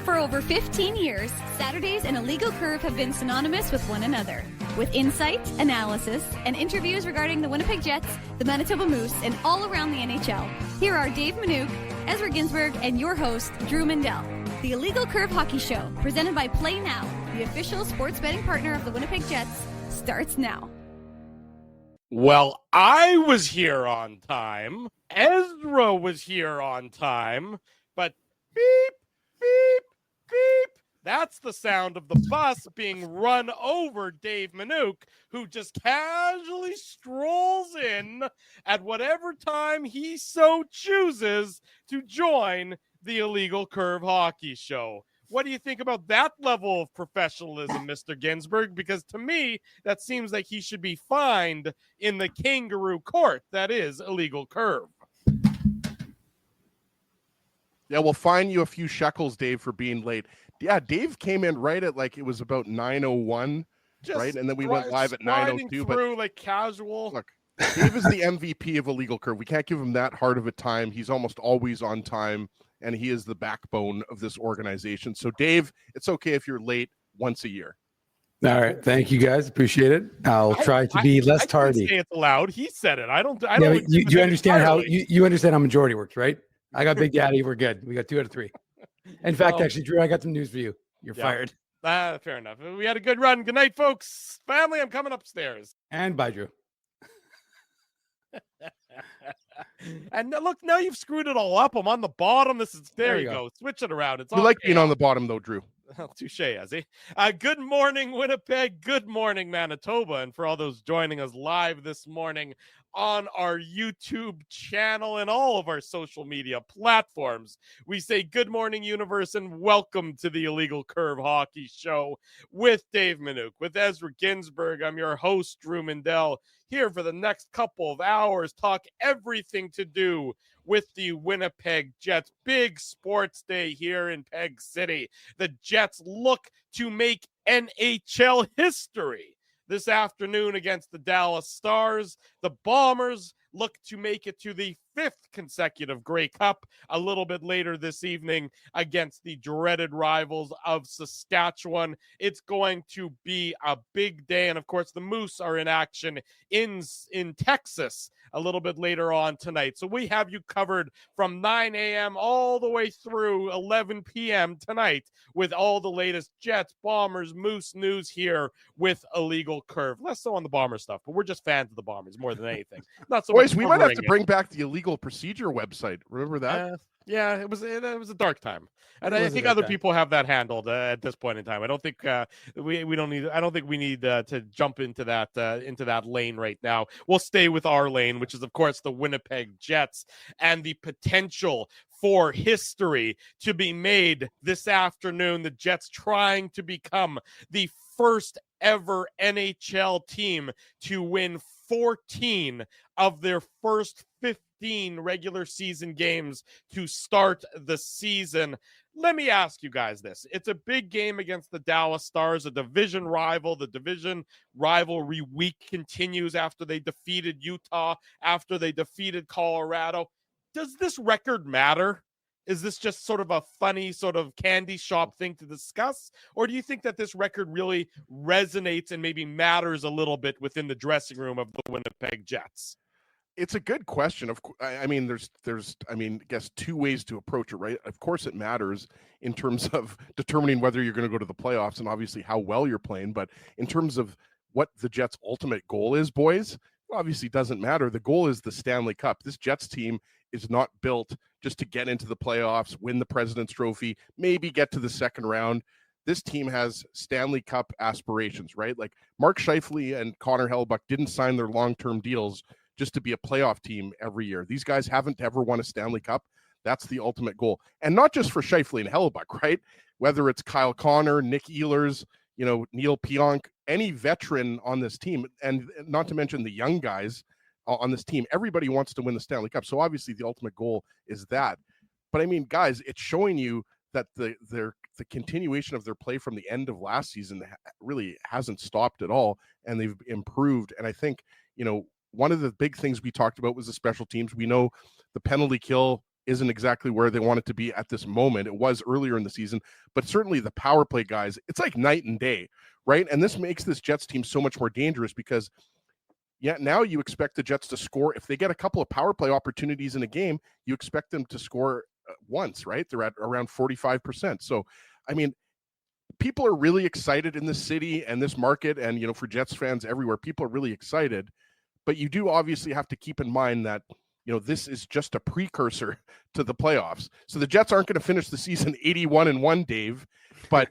For over 15 years, Saturdays and Illegal Curve have been synonymous with one another. With insight, analysis, and interviews regarding the Winnipeg Jets, the Manitoba Moose, and all around the NHL, here are Dave Manouk, Ezra Ginsburg, and your host, Drew Mindell. The Illegal Curve Hockey Show, presented by Play Now, the official sports betting partner of the Winnipeg Jets, starts now. Well, I was here on time. Ezra was here on time. But beep, beep, beep. That's the sound of the bus being run over Dave Manouk, who just casually strolls in at whatever time he so chooses to join the Illegal Curve Hockey Show. What do you think about that level of professionalism, Mr. Ginsburg? Because to me, that seems like he should be fined in the kangaroo court that is Illegal Curve. Yeah, we'll fine you a few shekels, Dave, for being late. Yeah, Dave came in right at like it was about 9:01, right? And then we went live at 9:02. But like casual. Look, Dave is the MVP of Illegal Curve. We can't give him that hard of a time. He's almost always on time, and he is the backbone of this organization. So, Dave, it's okay if you're late once a year. All right, thank you guys, appreciate it. I'll try to be less tardy. Say it loud. He said it. I don't. You understand how you understand how majority works, right? I got Big Daddy. We're good. We got 2 out of 3. In fact, actually, Drew, I got some news for you. You're fired. Fair enough. We had a good run. Good night, folks. Family, I'm coming upstairs. And bye, Drew. And look, now you've screwed it all up. I'm on the bottom. There you go. Switch it around. It's you like being on the bottom, though, Drew. Touche, Ezzy. Good morning, Winnipeg. Good morning, Manitoba. And for all those joining us live this morning on our YouTube channel and all of our social media platforms, we say good morning, universe, and welcome to the Illegal Curve Hockey Show with Dave Manouk, with Ezra Ginsburg. I'm your host, Drew Mindell, here for the next couple of hours, talk everything to do with the Winnipeg Jets. Big sports day here in Peg City. The Jets look to make NHL history this afternoon against the Dallas Stars. The Bombers look to make it to the 5th consecutive Grey Cup a little bit later this evening against the dreaded rivals of Saskatchewan. It's going to be a big day. And of course, the Moose are in action in Texas a little bit later on tonight. So we have you covered from 9 a.m. all the way through 11 p.m. tonight with all the latest Jets, Bombers, Moose news here with Illegal Curve. Less so on the Bomber stuff, but we're just fans of the Bombers more than anything. Not so Boys, we might have to bring back the Illegal Procedure website. Remember that? Yeah, it was a dark time, and I think other people have that handled at this point in time. I don't think we don't need. I don't think we need to jump into that lane right now. We'll stay with our lane, which is of course the Winnipeg Jets and the potential for history to be made this afternoon. The Jets trying to become the first ever NHL team to win 14 of their first 15 regular season games to start the season. Let me ask you guys this. It's a big game against the Dallas Stars, a division rival. The division rivalry week continues after they defeated Utah, after they defeated Colorado. Does this record matter? Is this just sort of a funny sort of candy shop thing to discuss? Or do you think that this record really resonates and maybe matters a little bit within the dressing room of the Winnipeg Jets? It's a good question. I mean, I guess 2 ways to approach it, right? Of course, it matters in terms of determining whether you're going to go to the playoffs and obviously how well you're playing. But in terms of what the Jets' ultimate goal is, boys, it obviously doesn't matter. The goal is the Stanley Cup. This Jets team is not built just to get into the playoffs, win the President's Trophy, maybe get to the second round. This team has Stanley Cup aspirations, right? Like Mark Scheifele and Connor Hellebuyck didn't sign their long-term deals just to be a playoff team every year. These guys haven't ever won a Stanley Cup. That's the ultimate goal. And not just for Scheifele and Hellebuyck, right? Whether it's Kyle Connor, Nick Ehlers, Neil Pionk, any veteran on this team, and not to mention the young guys on this team, everybody wants to win the Stanley Cup. So obviously the ultimate goal is that. But I mean, guys, it's showing you that the continuation of their play from the end of last season really hasn't stopped at all, and they've improved. And I think, one of the big things we talked about was the special teams. We know the penalty kill isn't exactly where they want it to be at this moment. It was earlier in the season, but certainly the power play guys, it's like night and day, right? And this makes this Jets team so much more dangerous because now you expect the Jets to score. If they get a couple of power play opportunities in a game, you expect them to score once, right? They're at around 45%. So, I mean, people are really excited in this city and this market, and, you know, for Jets fans everywhere, people are really excited. But you do obviously have to keep in mind that, you know, this is just a precursor to the playoffs. So the Jets aren't going to finish the season 81-1, Dave, but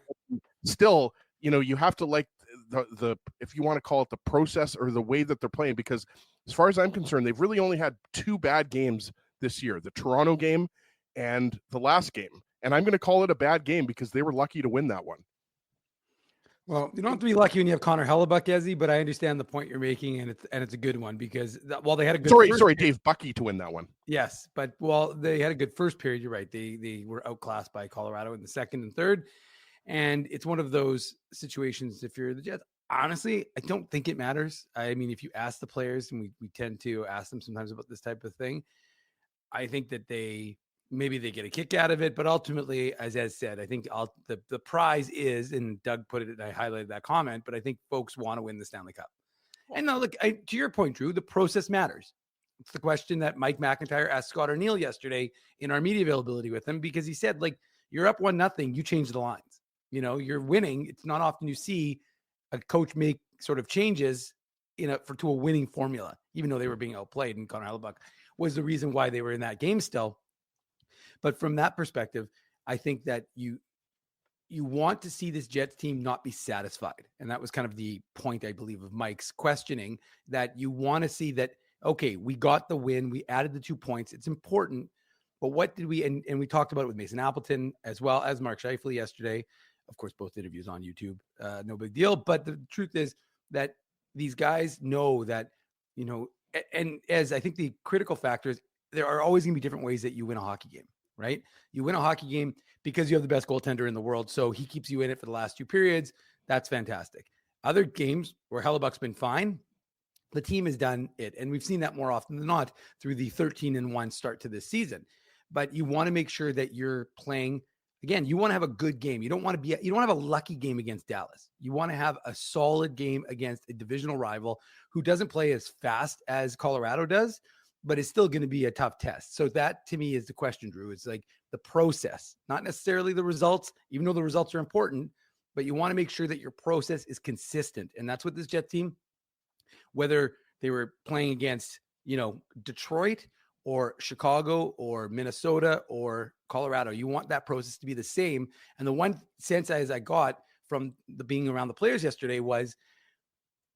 still, you know, you have to like the if you want to call it the process or the way that they're playing, because as far as I'm concerned, they've really only had 2 bad games this year, the Toronto game and the last game. And I'm going to call it a bad game because they were lucky to win that one. Well, you don't have to be lucky when you have Connor Hellebuck, Ezzy, but I understand the point you're making, and it's a good one because while they had a good sorry, Dave Bucky to win that one. Yes, but while they had a good first period, you're right. They were outclassed by Colorado in the second and third, and it's one of those situations. If you're the Jets, honestly, I don't think it matters. I mean, if you ask the players, and we tend to ask them sometimes about this type of thing, I think that maybe they get a kick out of it, but ultimately, as Ed said, I think the prize is, and Doug put it, and I highlighted that comment, but I think folks want to win the Stanley Cup. And now, look, to your point, Drew, the process matters. It's the question that Mike McIntyre asked Scott Arniel yesterday in our media availability with him, because he said, like, you're up 1-0, you change the lines. You know, you're winning. It's not often you see a coach make sort of changes to a winning formula, even though they were being outplayed, and Connor Hellebuck was the reason why they were in that game still. But from that perspective, I think that you want to see this Jets team not be satisfied. And that was kind of the point, I believe, of Mike's questioning, that you want to see that, okay, we got the win. We added the 2 points. It's important. But what did we, and we talked about it with Mason Appleton as well as Mark Scheifele yesterday. Of course, both interviews on YouTube, no big deal. But the truth is that these guys know that, you know, and as I think the critical factor is, there are always going to be different ways that you win a hockey game. Right? You win a hockey game because you have the best goaltender in the world. So he keeps you in it for the last 2 periods. That's fantastic. Other games where Hellebuck's been fine, the team has done it. And we've seen that more often than not through the 13-1 start to this season. But you want to make sure that you're playing, again, you want to have a good game. You don't want to have a lucky game against Dallas. You want to have a solid game against a divisional rival who doesn't play as fast as Colorado does, but it's still going to be a tough test. So that, to me, is the question, Drew. It's like the process, not necessarily the results, even though the results are important, but you want to make sure that your process is consistent. And that's what this Jet team, whether they were playing against, you know, Detroit or Chicago or Minnesota or Colorado, you want that process to be the same. And the one sense as I got from the being around the players yesterday was,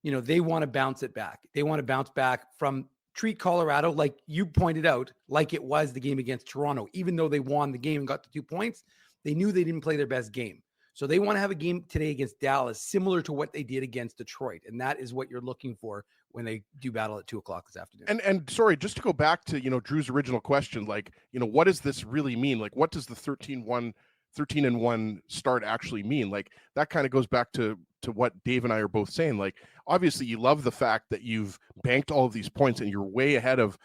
you know, they want to bounce it back. They want to bounce back from treat Colorado, like you pointed out, like it was the game against Toronto. Even though they won the game and got the 2 points, they knew they didn't play their best game. So they want to have a game today against Dallas, similar to what they did against Detroit. And that is what you're looking for when they do battle at 2:00 this afternoon. And sorry, just to go back to, you know, Drew's original question, like, you know, what does this really mean? Like, what does the 13-1 start actually mean? Like, that kind of goes back to what Dave and I are both saying. Like, obviously you love the fact that you've banked all of these points and you're way ahead of,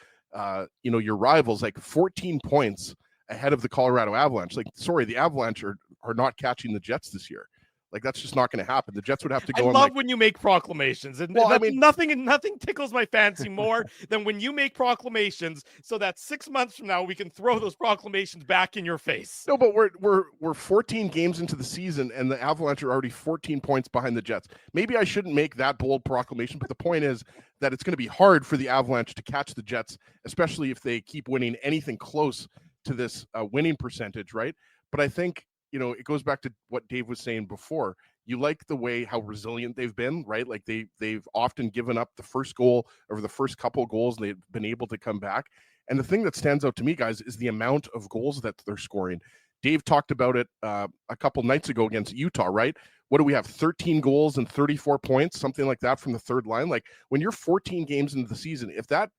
you know, your rivals, like 14 points ahead of the Colorado Avalanche. Like, sorry, the Avalanche are not catching the Jets this year. Like, that's just not going to happen. The Jets would have to go. I love when you make proclamations, and well, I mean, nothing tickles my fancy more than when you make proclamations, so that 6 months from now we can throw those proclamations back in your face. No, but we're 14 games into the season, and the Avalanche are already 14 points behind the Jets. Maybe I shouldn't make that bold proclamation, but the point is that it's going to be hard for the Avalanche to catch the Jets, especially if they keep winning anything close to this winning percentage, right? But I think, you know, it goes back to what Dave was saying before. You like the way how resilient they've been, right? Like they've often given up the first goal or the first couple goals, and they've been able to come back. And the thing that stands out to me, guys, is the amount of goals that they're scoring. Dave talked about it a couple nights ago against Utah, right? What do we have? 13 goals and 34 points, something like that from the third line. Like, when you're 14 games into the season, if that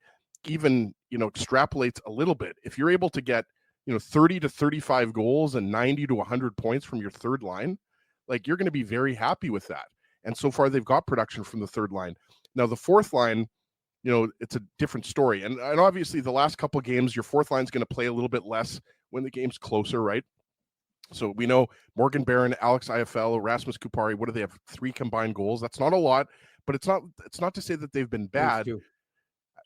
even, you know, extrapolates a little bit, if you're able to get, you know, 30 to 35 goals and 90 to 100 points from your third line, like, you're going to be very happy with that. And so far they've got production from the third line. Now the fourth line, it's a different story. And obviously the last couple games, your fourth line is going to play a little bit less when the game's closer, right? So we know Morgan Barron, Alex Iafel, Rasmus Kupari, what do they have? 3 combined goals. That's not a lot, but it's not to say that they've been bad.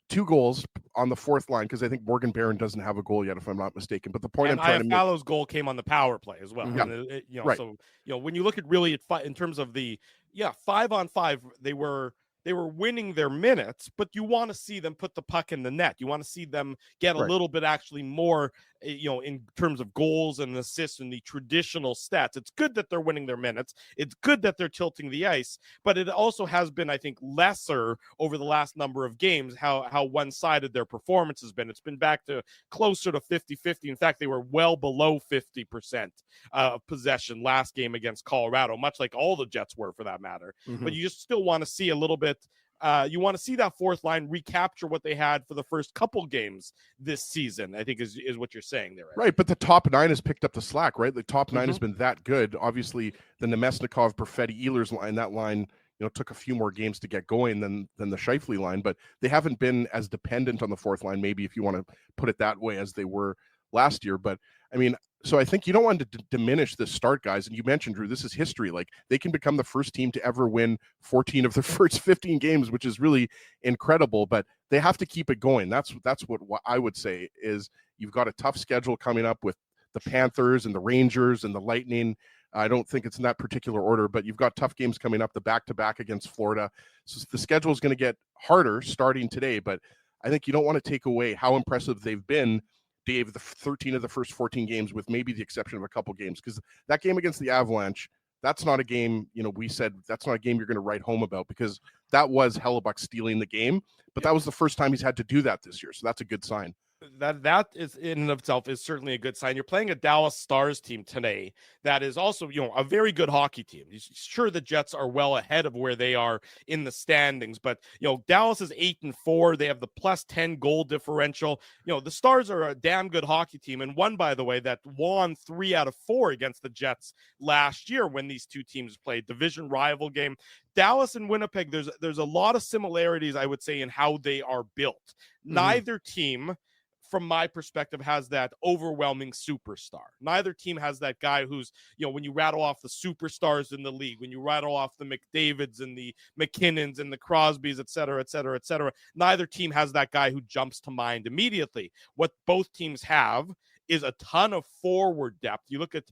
2 goals on the fourth line, because I think Morgan Barron doesn't have a goal yet, if I'm not mistaken. But the point and I'm trying to make, goal came on the power play as well. Yeah. And Right. So when you look at really in terms of the 5-on-5, they were winning their minutes, but you want to see them put the puck in the net. You want to see them get a Right. little bit actually more, in terms of goals and assists and the traditional stats. It's good that they're winning their minutes. It's good that they're tilting the ice, but it also has been, I think, lesser over the last number of games, how one-sided their performance has been. It's been back to closer to 50-50. In fact, they were well below 50% of possession last game against Colorado, much like all the Jets were for that matter. Mhm. But you just still want to see a little bit. You want to see that fourth line recapture what they had for the first couple games this season, I think is what you're saying there. Right, but the top 9 has picked up the slack, right? The top 9 has been that good. Obviously, the Nemesnikov, Perfetti, Ehlers line, that line, took a few more games to get going than the Scheifele line, but they haven't been as dependent on the fourth line, maybe if you want to put it that way, as they were last year. But I mean, so I think you don't want to diminish this start, guys. And you mentioned, Drew, this is history. Like, they can become the first team to ever win 14 of their first 15 games, which is really incredible. But they have to keep it going. That's what I would say is you've got a tough schedule coming up with the Panthers and the Rangers and the Lightning. I don't think it's in that particular order, but you've got tough games coming up, the back-to-back against Florida. So the schedule is going to get harder starting today. But I think you don't want to take away how impressive they've been, Dave, the 13 of the first 14 games, with maybe the exception of a couple games, because that game against the Avalanche, that's not a game, we said that's not a game you're going to write home about, because that was Hellebuck stealing the game, but that was the first time he's had to do that this year. So that's a good sign. That is in and of itself is certainly a good sign. You're playing a Dallas Stars team today that is also, a very good hockey team. Sure, the Jets are well ahead of where they are in the standings, but Dallas is 8-4. They have the +10 goal differential. The Stars are a damn good hockey team, and one, by the way, that won 3 out of 4 against the Jets last year when these two teams played, division rival game. Dallas and Winnipeg, there's a lot of similarities, I would say, in how they are built. Neither team, from my perspective, has that overwhelming superstar. Neither team has that guy who's, when you rattle off the superstars in the league, when you rattle off the McDavids and the McKinnons and the Crosbys, et cetera, neither team has that guy who jumps to mind immediately. What both teams have is a ton of forward depth. You look at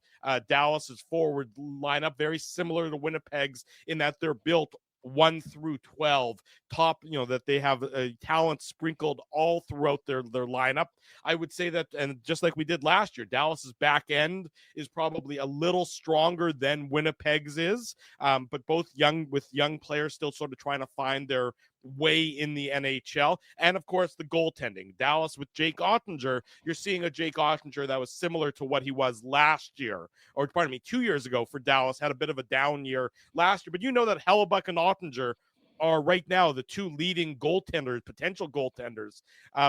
Dallas's forward lineup, very similar to Winnipeg's in that they're built 1 through 12 top, that they have talent sprinkled all throughout their lineup. I would say that, and just like we did last year, Dallas's back end is probably a little stronger than Winnipeg's is, but both young players still sort of trying to find their way in the NHL. And of course the goaltending. Dallas with Jake Ottinger, you're seeing a Jake Ottinger that was similar to what he was last year, or 2 years ago for Dallas. Had a bit of a down year last year, but that Hellebuck and Ottinger are right now the 2 leading potential goaltenders,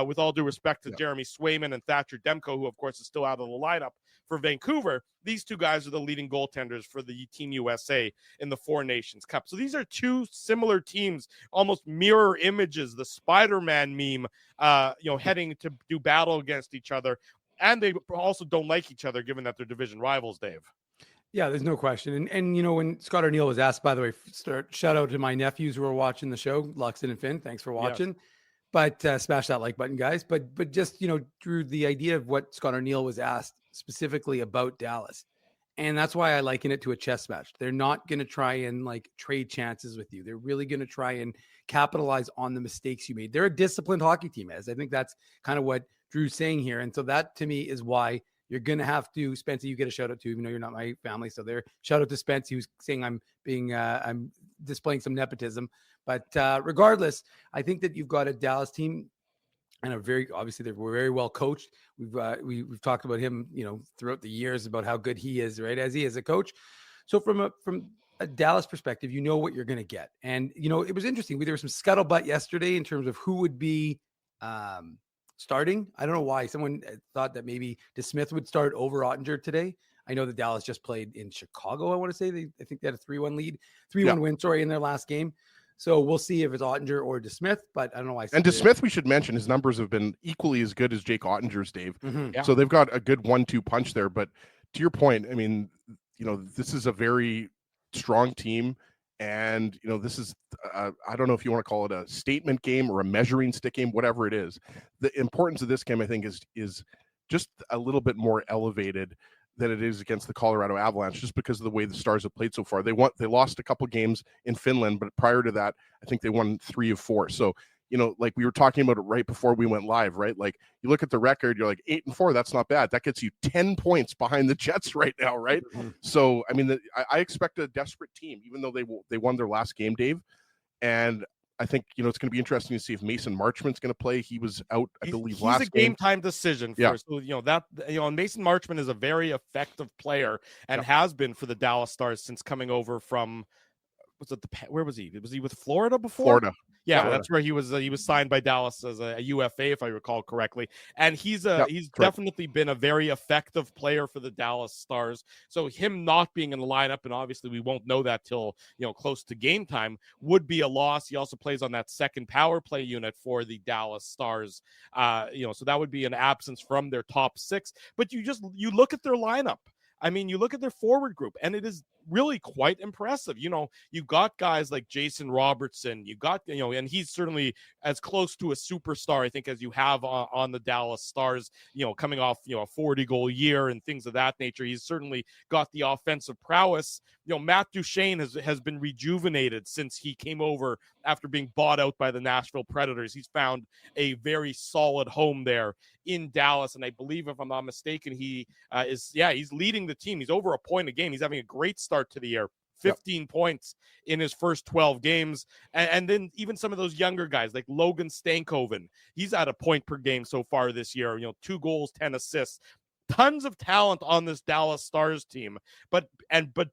with all due respect to Jeremy Swayman and Thatcher Demko, who of course is still out of the lineup for Vancouver. These 2 guys are the leading goaltenders for the Team USA in the Four Nations Cup. So these are 2 similar teams, almost mirror images, the Spider-Man meme, heading to do battle against each other. And they also don't like each other, given that they're division rivals, Dave. Yeah, there's no question. And when Scott Arniel was asked, by the way, shout out to my nephews who are watching the show, Luxon and Finn. Thanks for watching. Yes. But smash that like button, guys. But just, Drew, the idea of what Scott Arniel was asked specifically about Dallas. And that's why I liken it to a chess match. They're not going to try and trade chances with you. They're really going to try and capitalize on the mistakes you made. They're a disciplined hockey team, as I think that's kind of what Drew's saying here. And so that to me is why you're going to have to, Spencer, you get a shout out to, even though you're not my family. So there, shout out to Spence, who's saying I'm displaying some nepotism. But regardless, I think that you've got a Dallas team and obviously they're very well coached. We've talked about him, throughout the years about how good he is, right? As he is a coach. So from a Dallas perspective, what you're going to get. And, it was interesting. There was some scuttlebutt yesterday in terms of who would be, starting. I don't know why someone thought that maybe DeSmith would start over Ottinger today. I know that Dallas just played in Chicago. I want to say I think they had a 3-1 lead, 3-1 win, in their last game. So we'll see if it's Ottinger or DeSmith, but I don't know why. And DeSmith, we should mention, his numbers have been equally as good as Jake Ottinger's, Dave. Yeah. So they've got a good 1-2 punch there. But to your point, I mean, this is a very strong team. And, this is, I don't know if you want to call it a statement game or a measuring stick game, whatever it is. The importance of this game, I think, is just a little bit more elevated than it is against the Colorado Avalanche, just because of the way the Stars have played so far. They lost a couple games in Finland, but prior to that, I think they won 3 of 4. So, like we were talking about it right before we went live, right? Like you look at the record, you're like 8-4. That's not bad. That gets you 10 points behind the Jets right now, right? So, I mean, I expect a desperate team, even though they won their last game, Dave. And I think, it's going to be interesting to see if Mason Marchment's going to play. He was out, I believe, last game. He's a game time decision. Yeah. So, Mason Marchment is a very effective player and has been for the Dallas Stars since coming over from, where was he? Was he with Florida before? Florida. Yeah, Florida. That's where he was. He was signed by Dallas as a UFA, if I recall correctly. And he's correct. definitely been a very effective player for the Dallas Stars. So him not being in the lineup, and obviously we won't know that till close to game time, would be a loss. He also plays on that second power play unit for the Dallas Stars. So that would be an absence from their top 6. But you look at their lineup. I mean, you look at their forward group, and it is really quite impressive. You got guys like Jason Robertson. You got, and he's certainly as close to a superstar, I think, as you have on the Dallas Stars, coming off, a 40-goal year and things of that nature. He's certainly got the offensive prowess. Matt Duchene has been rejuvenated since he came over after being bought out by the Nashville Predators. He's found a very solid home there in Dallas. And I believe, if I'm not mistaken, he's leading the team. He's over a point a game. He's having a great start to the year. 15 points in his first 12 games. And then even some of those younger guys like Logan Stankoven, he's at a point per game so far this year, 2 goals, 10 assists. Tons of talent on this Dallas Stars team, but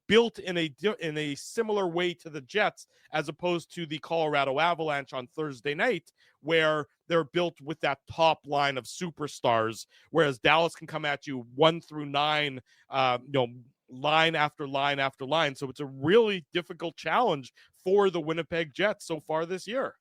built in a similar way to the Jets, as opposed to the Colorado Avalanche on Thursday night, where they're built with that top line of superstars, whereas Dallas can come at you 1 through 9, line after line after line. So it's a really difficult challenge for the Winnipeg Jets so far this year.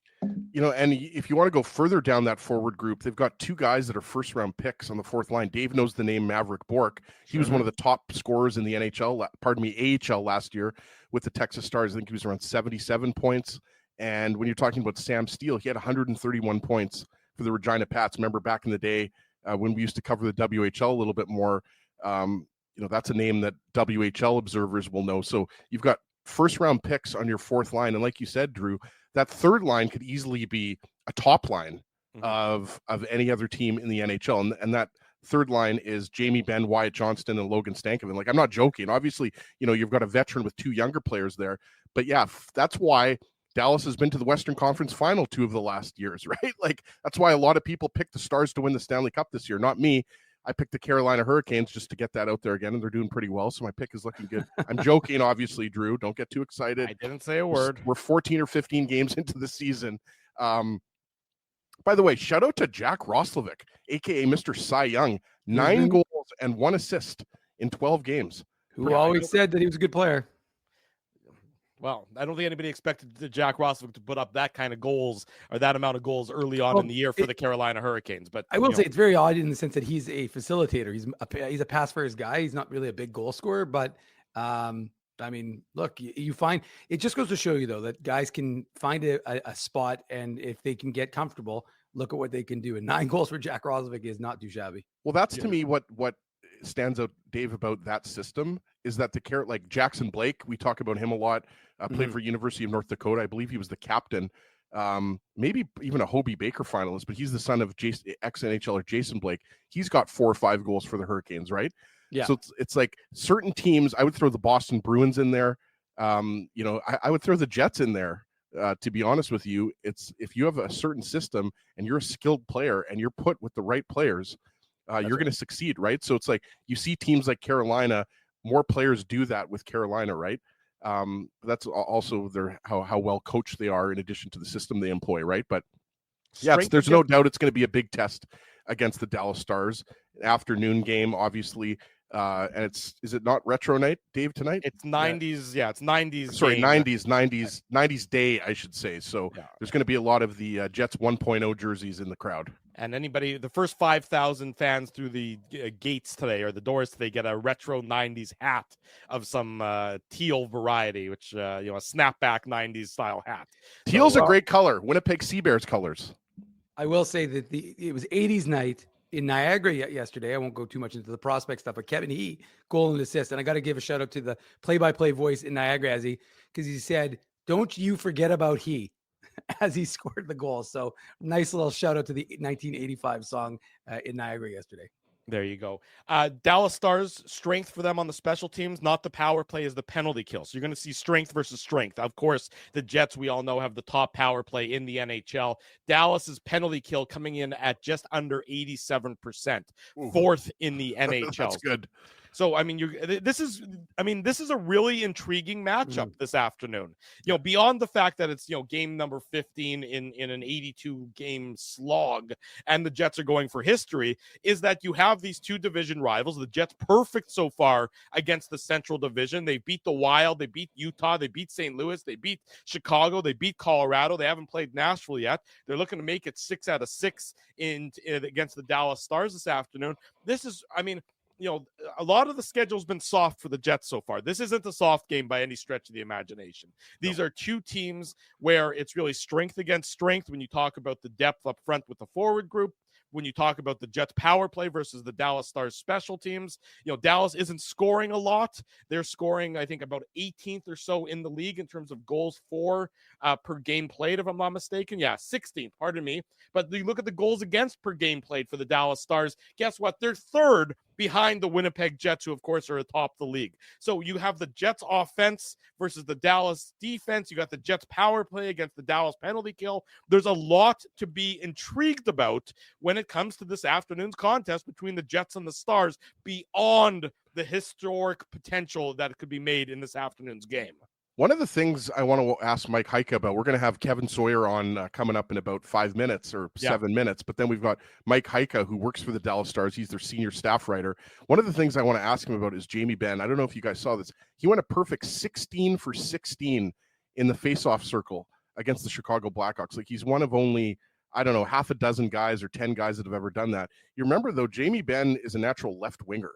And if you want to go further down that forward group, they've got 2 guys that are first-round picks on the 4th line. Dave knows the name Maverick Bourque. He was one of the top scorers in the AHL last year with the Texas Stars. I think he was around 77 points. And when you're talking about Sam Steele, he had 131 points for the Regina Pats. Remember back in the day when we used to cover the WHL a little bit more, that's a name that WHL observers will know. So you've got first-round picks on your 4th line. And like you said, Drew, that 3rd line could easily be a top line of any other team in the NHL. And that 3rd line is Jamie Benn, Wyatt Johnston, and Logan Stankoven. Like, I'm not joking. Obviously, you've got a veteran with 2 younger players there. But yeah, that's why Dallas has been to the Western Conference Final 2 of the last years, right? Like, that's why a lot of people picked the Stars to win the Stanley Cup this year. Not me. I picked the Carolina Hurricanes just to get that out there again, and they're doing pretty well, so my pick is looking good. I'm joking, obviously, Drew. Don't get too excited. I didn't say a word. We're 14 or 15 games into the season. By the way, shout out to Jack Roslovic, a.k.a. Mr. Cy Young. 9 goals and 1 assist in 12 games. Who always said that he was a good player. Well, I don't think anybody expected Jack Roslovic to put up that kind of goals or that amount of goals early on in the year for the Carolina Hurricanes. But I will say it's very odd in the sense that he's a facilitator. He's a pass first guy. He's not really a big goal scorer, but I mean, look, you find it just goes to show you though that guys can find a spot, and if they can get comfortable, look at what they can do. And 9 goals for Jack Roslovic is not too shabby. Well, that's to me what stands out, Dave, about that system is that like Jackson Blake, we talk about him a lot. Played for University of North Dakota. I believe he was the captain, maybe even a Hobie Baker finalist, but he's the son of ex-NHLer Jason Blake. He's got 4 or 5 goals for the Hurricanes, right? Yeah. So it's like certain teams, I would throw the Boston Bruins in there. I would throw the Jets in there. To be honest with you, it's if you have a certain system and you're a skilled player and you're put with the right players, you're going to succeed, right? So it's like you see teams like Carolina, more players do that with Carolina, right? That's also how well coached they are in addition to the system they employ, right? But yes, there's no doubt it's going to be a big test against the Dallas Stars. Afternoon game, obviously. And is it not retro night, Dave, tonight? It's 90s. Yeah, it's 90s. Sorry, game. 90s day, I should say. So Yeah. there's going to be a lot of the Jets 1.0 jerseys in the crowd. And the first 5,000 fans through the gates today or the doors today get a retro 90s hat of some teal variety, which, a snapback 90s style hat. Teal's a great color. Winnipeg Sea Bears colors. I will say that it was 80s night in Niagara yesterday. I won't go too much into the prospect stuff, but Kevin He, goal and assist. And I got to give a shout out to the play-by-play voice in Niagara because he said, "Don't you forget about he," as he scored the goal. So nice little shout out to the 1985 song in Niagara yesterday. There you go. Dallas Stars, strength for them on the special teams, not the power play, is the penalty kill. So you're going to see strength versus strength. Of course, the Jets, we all know, have the top power play in the NHL. Dallas's penalty kill coming in at just under 87%, fourth in the NHL. That's good. So, I mean, this is a really intriguing matchup this afternoon. Beyond the fact that it's, game number 15 in an 82 game slog, and the Jets are going for history, is that you have these two division rivals. The Jets perfect so far against the Central Division. They beat the Wild, they beat Utah, they beat St. Louis, they beat Chicago, they beat Colorado. They haven't played Nashville yet. They're looking to make it 6 out of 6 against the Dallas Stars this afternoon. This is, a lot of the schedule's been soft for the Jets so far. This isn't a soft game by any stretch of the imagination. These are two teams where it's really strength against strength when you talk about the depth up front with the forward group. When you talk about the Jets power play versus the Dallas Stars special teams, Dallas isn't scoring a lot. They're scoring, I think, about 18th or so in the league in terms of goals for per game played, if I'm not mistaken. Yeah, 16th, pardon me. But you look at the goals against per game played for the Dallas Stars. Guess what? They're third behind the Winnipeg Jets, who, of course, are atop the league. So you have the Jets offense versus the Dallas defense. You got the Jets power play against the Dallas penalty kill. There's a lot to be intrigued about when it comes to this afternoon's contest between the Jets and the Stars, beyond the historic potential that could be made in this afternoon's game. One of the things I want to ask Mike Heika about, we're going to have Kevin Sawyer on coming up in about 5 minutes or 7 minutes, but then we've got Mike Heika, who works for the Dallas Stars. He's their senior staff writer. One of the things I want to ask him about is Jamie Benn. I don't know if you guys saw this. He went a perfect 16 for 16 in the faceoff circle against the Chicago Blackhawks. Like, he's one of only, I don't know, half a dozen guys or 10 guys that have ever done that. You remember, though, Jamie Benn is a natural left winger.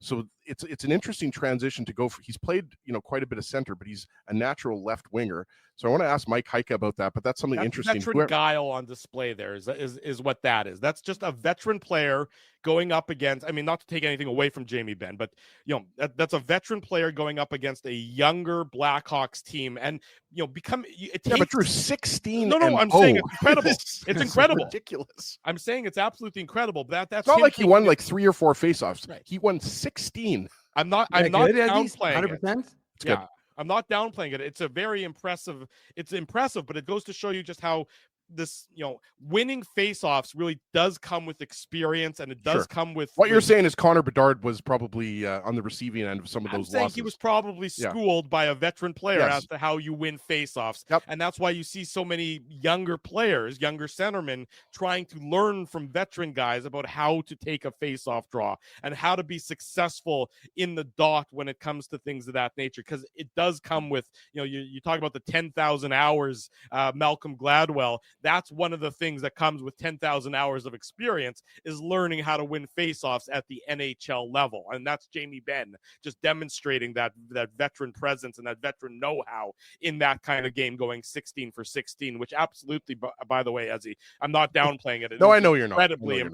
So it's an interesting transition to go for. He's played, quite a bit of center, but he's a natural left winger. So I want to ask Mike Heika about that, but that's something interesting. Veteran guile on display there is what that is. That's just a veteran player going up against, not to take anything away from Jamie Benn, but that's a veteran player going up against a younger Blackhawks team, and but Drew, 16. No, I'm saying it's incredible. It's incredible. Ridiculous. I'm saying it's absolutely incredible. That's it's not like he won like 3 or 4 faceoffs. Right. He won 16. I'm not downplaying 100%? it. Yeah, I'm not downplaying it. It's a very impressive. It's impressive, but it goes to show you just how this, winning faceoffs really does come with experience, and it does come with what you're saying is Connor Bedard was probably on the receiving end of some of those losses. He was probably schooled by a veteran player as to how you win faceoffs. And that's why you see so many younger players, younger centermen, trying to learn from veteran guys about how to take a faceoff draw and how to be successful in the dot when it comes to things of that nature, because it does come with, you talk about the 10,000 hours, Malcolm Gladwell. That's one of the things that comes with 10,000 hours of experience, is learning how to win faceoffs at the NHL level. And that's Jamie Benn just demonstrating that veteran presence and that veteran know-how in that kind of game, going 16 for 16, which absolutely, by the way, Ezzy, I'm not downplaying it. No, I know you're not.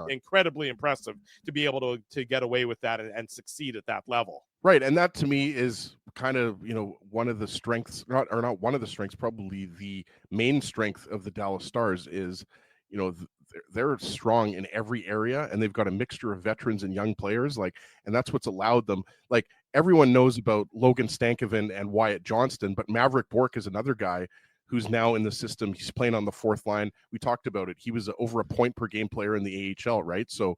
Incredibly impressive to be able to get away with that and succeed at that level. Right. And that to me is kind of, one of the strengths, not one of the strengths, probably the main strength of the Dallas Stars is, they're strong in every area, and they've got a mixture of veterans and young players. And that's what's allowed them. Like, everyone knows about Logan Stankoven and Wyatt Johnston, but Maverick Bourque is another guy who's now in the system. He's playing on the fourth line. We talked about it. He was over a point per game player in the AHL, right? So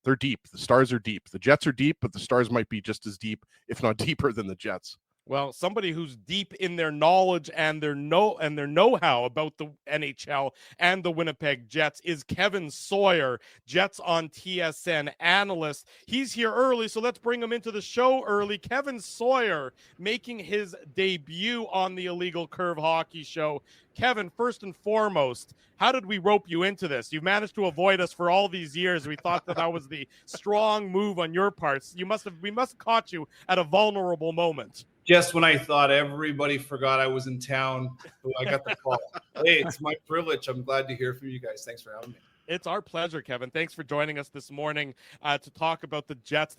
they're deep. The Stars are deep. The Jets are deep, but the Stars might be just as deep, if not deeper, than the Jets. Well, somebody who's deep in their knowledge and their know-how about the NHL and the Winnipeg Jets is Kevin Sawyer, Jets on TSN analyst. He's here early, so let's bring him into the show early. Kevin Sawyer making his debut on the Illegal Curve Hockey Show. Kevin, first and foremost, how did we rope you into this? You've managed to avoid us for all these years. We thought that was the strong move on your parts. We must have caught you at a vulnerable moment. Just when I thought everybody forgot I was in town, I got the call. Hey, it's my privilege. I'm glad to hear from you guys. Thanks for having me. It's our pleasure, Kevin. Thanks for joining us this morning to talk about the Jets,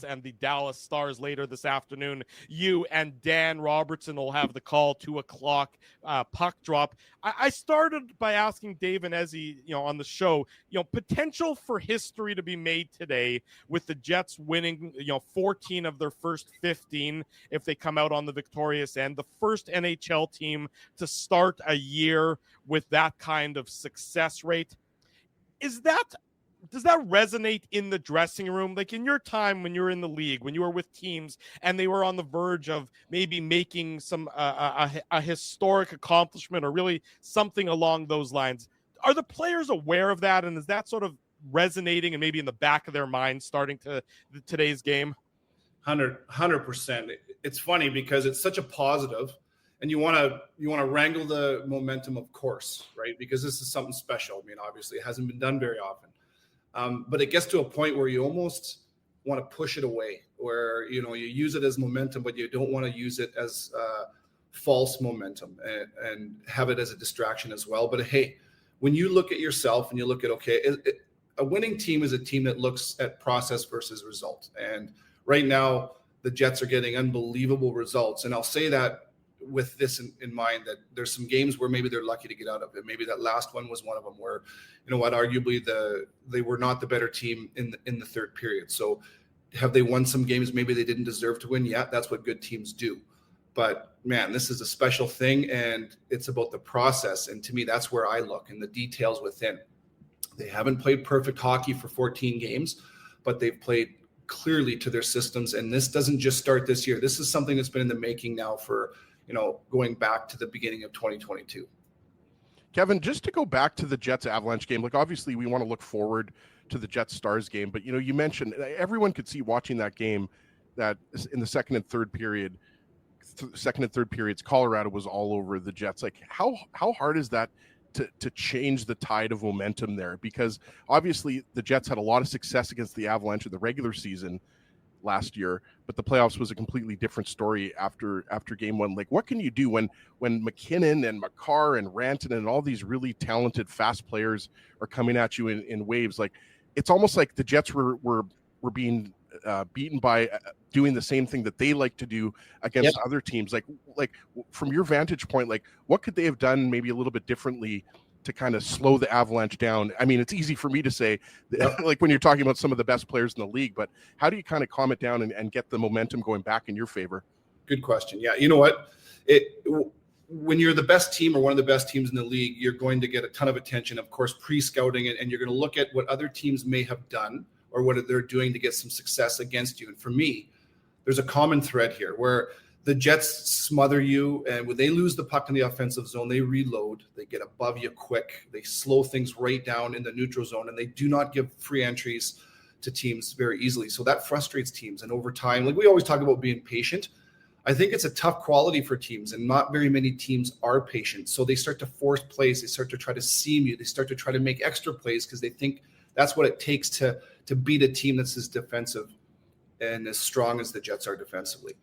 and the Dallas Stars later this afternoon. You and Dan Robertson will have the call, 2:00 puck drop. I started by asking Dave and Ezzy, on the show, potential for history to be made today with the Jets winning, 14 of their first 15 if they come out on the victorious end. The first NHL team to start a year with that kind of success rate. Does that resonate in the dressing room? Like in your time when you were in the league, when you were with teams and they were on the verge of maybe making some a historic accomplishment or really something along those lines, are the players aware of that? And is that sort of resonating and maybe in the back of their mind starting to today's game? 100%. It's funny because it's such a positive. And you want to wrangle the momentum, of course, right? Because this is something special. I mean, obviously, it hasn't been done very often. But it gets to a point where you almost want to push it away, where you use it as momentum, but you don't want to use it as false momentum and have it as a distraction as well. But hey, when you look at yourself and you look at a winning team is a team that looks at process versus result. And right now, the Jets are getting unbelievable results. And I'll say that with this in mind, that there's some games where maybe they're lucky to get out of it. Maybe that last one was one of them where, arguably they were not the better team in the third period. So have they won some games maybe they didn't deserve to win? Yeah, that's what good teams do. But man, this is a special thing, and it's about the process. And to me, that's where I look in the details within. They haven't played perfect hockey for 14 games, but they've played clearly to their systems. And this doesn't just start this year. This is something that's been in the making now for going back to the beginning of 2022. Kevin, just to go back to the Jets Avalanche game, like obviously we want to look forward to the Jets Stars game, but you mentioned everyone could see watching that game that in the second and third periods, Colorado was all over the Jets. Like how hard is that to change the tide of momentum there? Because obviously the Jets had a lot of success against the Avalanche in the regular season last year, but the playoffs was a completely different story after game one. Like what can you do when McKinnon and Makar and Rantanen and all these really talented fast players are coming at you in waves? Like it's almost like the Jets were being beaten by doing the same thing that they like to do against other teams. Like from your vantage point, like what could they have done maybe a little bit differently to kind of slow the Avalanche down? I mean, it's easy for me to say, like when you're talking about some of the best players in the league, but how do you kind of calm it down and get the momentum going back in your favor? Good question. Yeah, you know what? When you're the best team or one of the best teams in the league, you're going to get a ton of attention, of course, pre-scouting, and you're going to look at what other teams may have done or what they're doing to get some success against you. And for me, there's a common thread here where the Jets smother you, and when they lose the puck in the offensive zone, they reload, they get above you quick, they slow things right down in the neutral zone, and they do not give free entries to teams very easily. So that frustrates teams. And over time, like we always talk about being patient, I think it's a tough quality for teams, and not very many teams are patient. So they start to force plays, they start to try to seam you, they start to try to make extra plays because they think that's what it takes to beat a team that's as defensive and as strong as the Jets are defensively.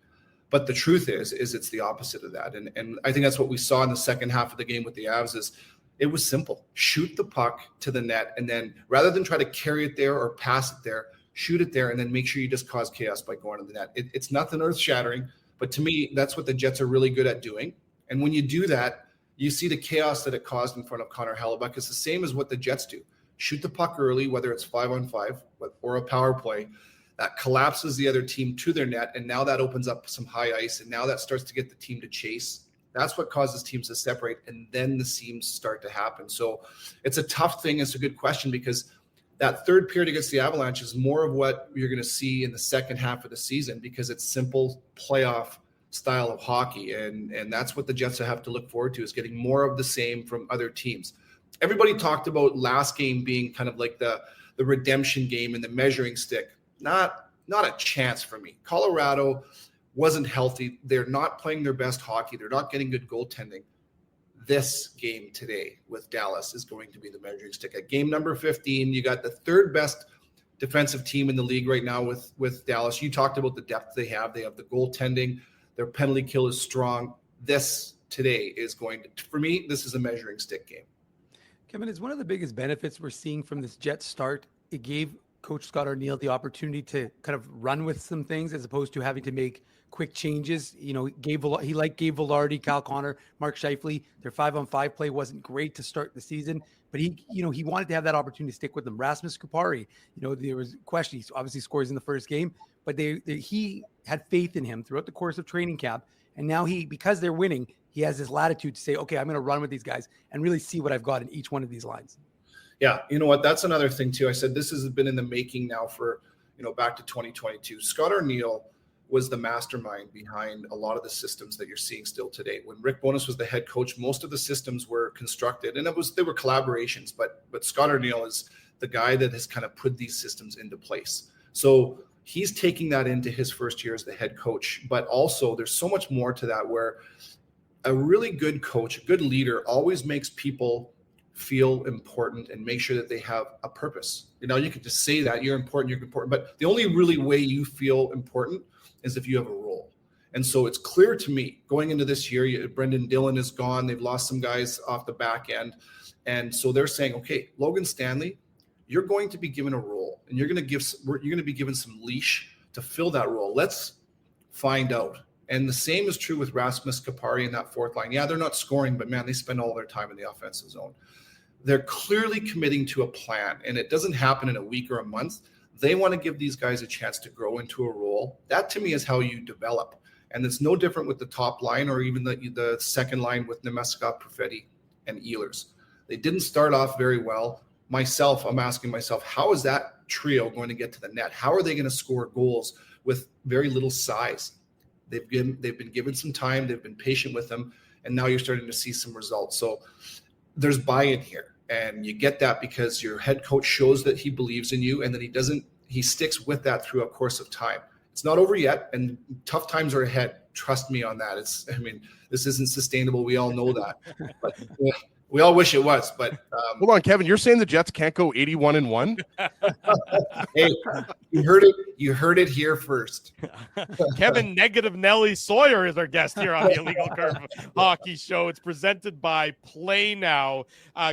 But the truth is it's the opposite of that. And I think that's what we saw in the second half of the game with the Avs is it was simple. Shoot the puck to the net, and then rather than try to carry it there or pass it there, shoot it there, and then make sure you just cause chaos by going to the net. It's nothing earth-shattering, but to me, that's what the Jets are really good at doing. And when you do that, you see the chaos that it caused in front of Connor Hellebuyck. It's the same as what the Jets do. Shoot the puck early, whether it's 5-on-5 or a power play. That collapses the other team to their net, and now that opens up some high ice, and now that starts to get the team to chase. That's what causes teams to separate, and then the seams start to happen. So it's a tough thing. It's a good question because that third period against the Avalanche is more of what you're going to see in the second half of the season because it's simple playoff style of hockey, and that's what the Jets have to look forward to, is getting more of the same from other teams. Everybody talked about last game being kind of like the redemption game and the measuring stick. Not a chance for me. Colorado wasn't healthy. They're not playing their best hockey. They're not getting good goaltending. This game today with Dallas is going to be the measuring stick. At game number 15, you got the third best defensive team in the league right now with Dallas. You talked about the depth they have. They have the goaltending. Their penalty kill is strong. This today is going to, for me, this is a measuring stick game. Kevin, is one of the biggest benefits we're seeing from this Jets start. It gave Coach Scott Arniel the opportunity to kind of run with some things as opposed to having to make quick changes. You know, Gabe Vilardi, Kyle Connor, Mark Scheifele. Their 5-on-5 play wasn't great to start the season, but he wanted to have that opportunity to stick with them. Rasmus Kupari, there was a question. He obviously scores in the first game, but he had faith in him throughout the course of training camp. And now because they're winning, he has this latitude to say, okay, I'm going to run with these guys and really see what I've got in each one of these lines. Yeah, you know what? That's another thing too. I said this has been in the making now for, back to 2022. Scott Arniel was the mastermind behind a lot of the systems that you're seeing still today. When Rick Bowness was the head coach, most of the systems were constructed, and they were collaborations. But Scott Arniel is the guy that has kind of put these systems into place. So he's taking that into his first year as the head coach. But also, there's so much more to that, where a really good coach, a good leader, always makes people feel important and make sure that they have a purpose. You can just say that you're important, but the only really way you feel important is if you have a role. And so it's clear to me going into this year, Brendan Dillon is gone. They've lost some guys off the back end. And so they're saying, okay, Logan Stanley, you're going to be given a role, and you're going to be given some leash to fill that role. Let's find out. And the same is true with Rasmus Kupari in that fourth line. Yeah, they're not scoring, but man, they spend all their time in the offensive zone. They're clearly committing to a plan, and it doesn't happen in a week or a month. They want to give these guys a chance to grow into a role. That to me is how you develop. And it's no different with the top line or even the second line with Nemescott, Perfetti, and Ehlers. They didn't start off very well. I'm asking myself, how is that trio going to get to the net? How are they going to score goals with very little size? They've been given some time. They've been patient with them. And now you're starting to see some results. So there's buy-in here. And you get that because your head coach shows that he believes in you, and that he sticks with that through a course of time. It's not over yet, and tough times are ahead. Trust me on that. This isn't sustainable. We all know that. But we all wish it was, but hold on, Kevin. You're saying the Jets can't go 81-1? Hey, you heard it here first. Kevin Negative Nelly Sawyer is our guest here on the Illegal Curve Hockey Show. It's presented by Play Now.